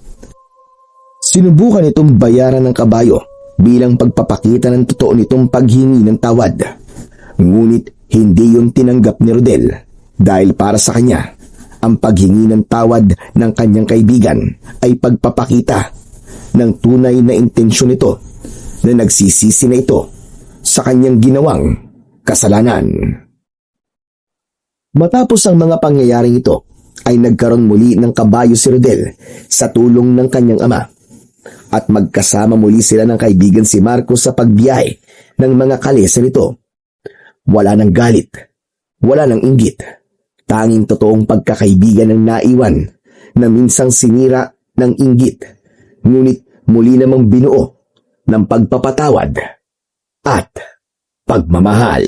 Sinubukan itong bayaran ng kabayo bilang pagpapakita ng totoo nitong paghingi ng tawad. Ngunit hindi yun tinanggap ni Rodel dahil para sa kanya, ang paghingi ng tawad ng kanyang kaibigan ay pagpapakita ng tunay na intensyon nito na nagsisisi na ito sa kanyang ginawang kasalanan. Matapos ang mga pangyayaring ito, ay nagkaroon muli ng kabayo si Rodel sa tulong ng kanyang ama at magkasama muli sila ng kaibigan si Marco sa pagbiyahe ng mga kalesa nito. Wala ng galit, wala ng inggit. Tanging totoong pagkakaibigan ang naiwan na minsang sinira ng inggit, ngunit muli namang binuo ng pagpapatawad at pagmamahal.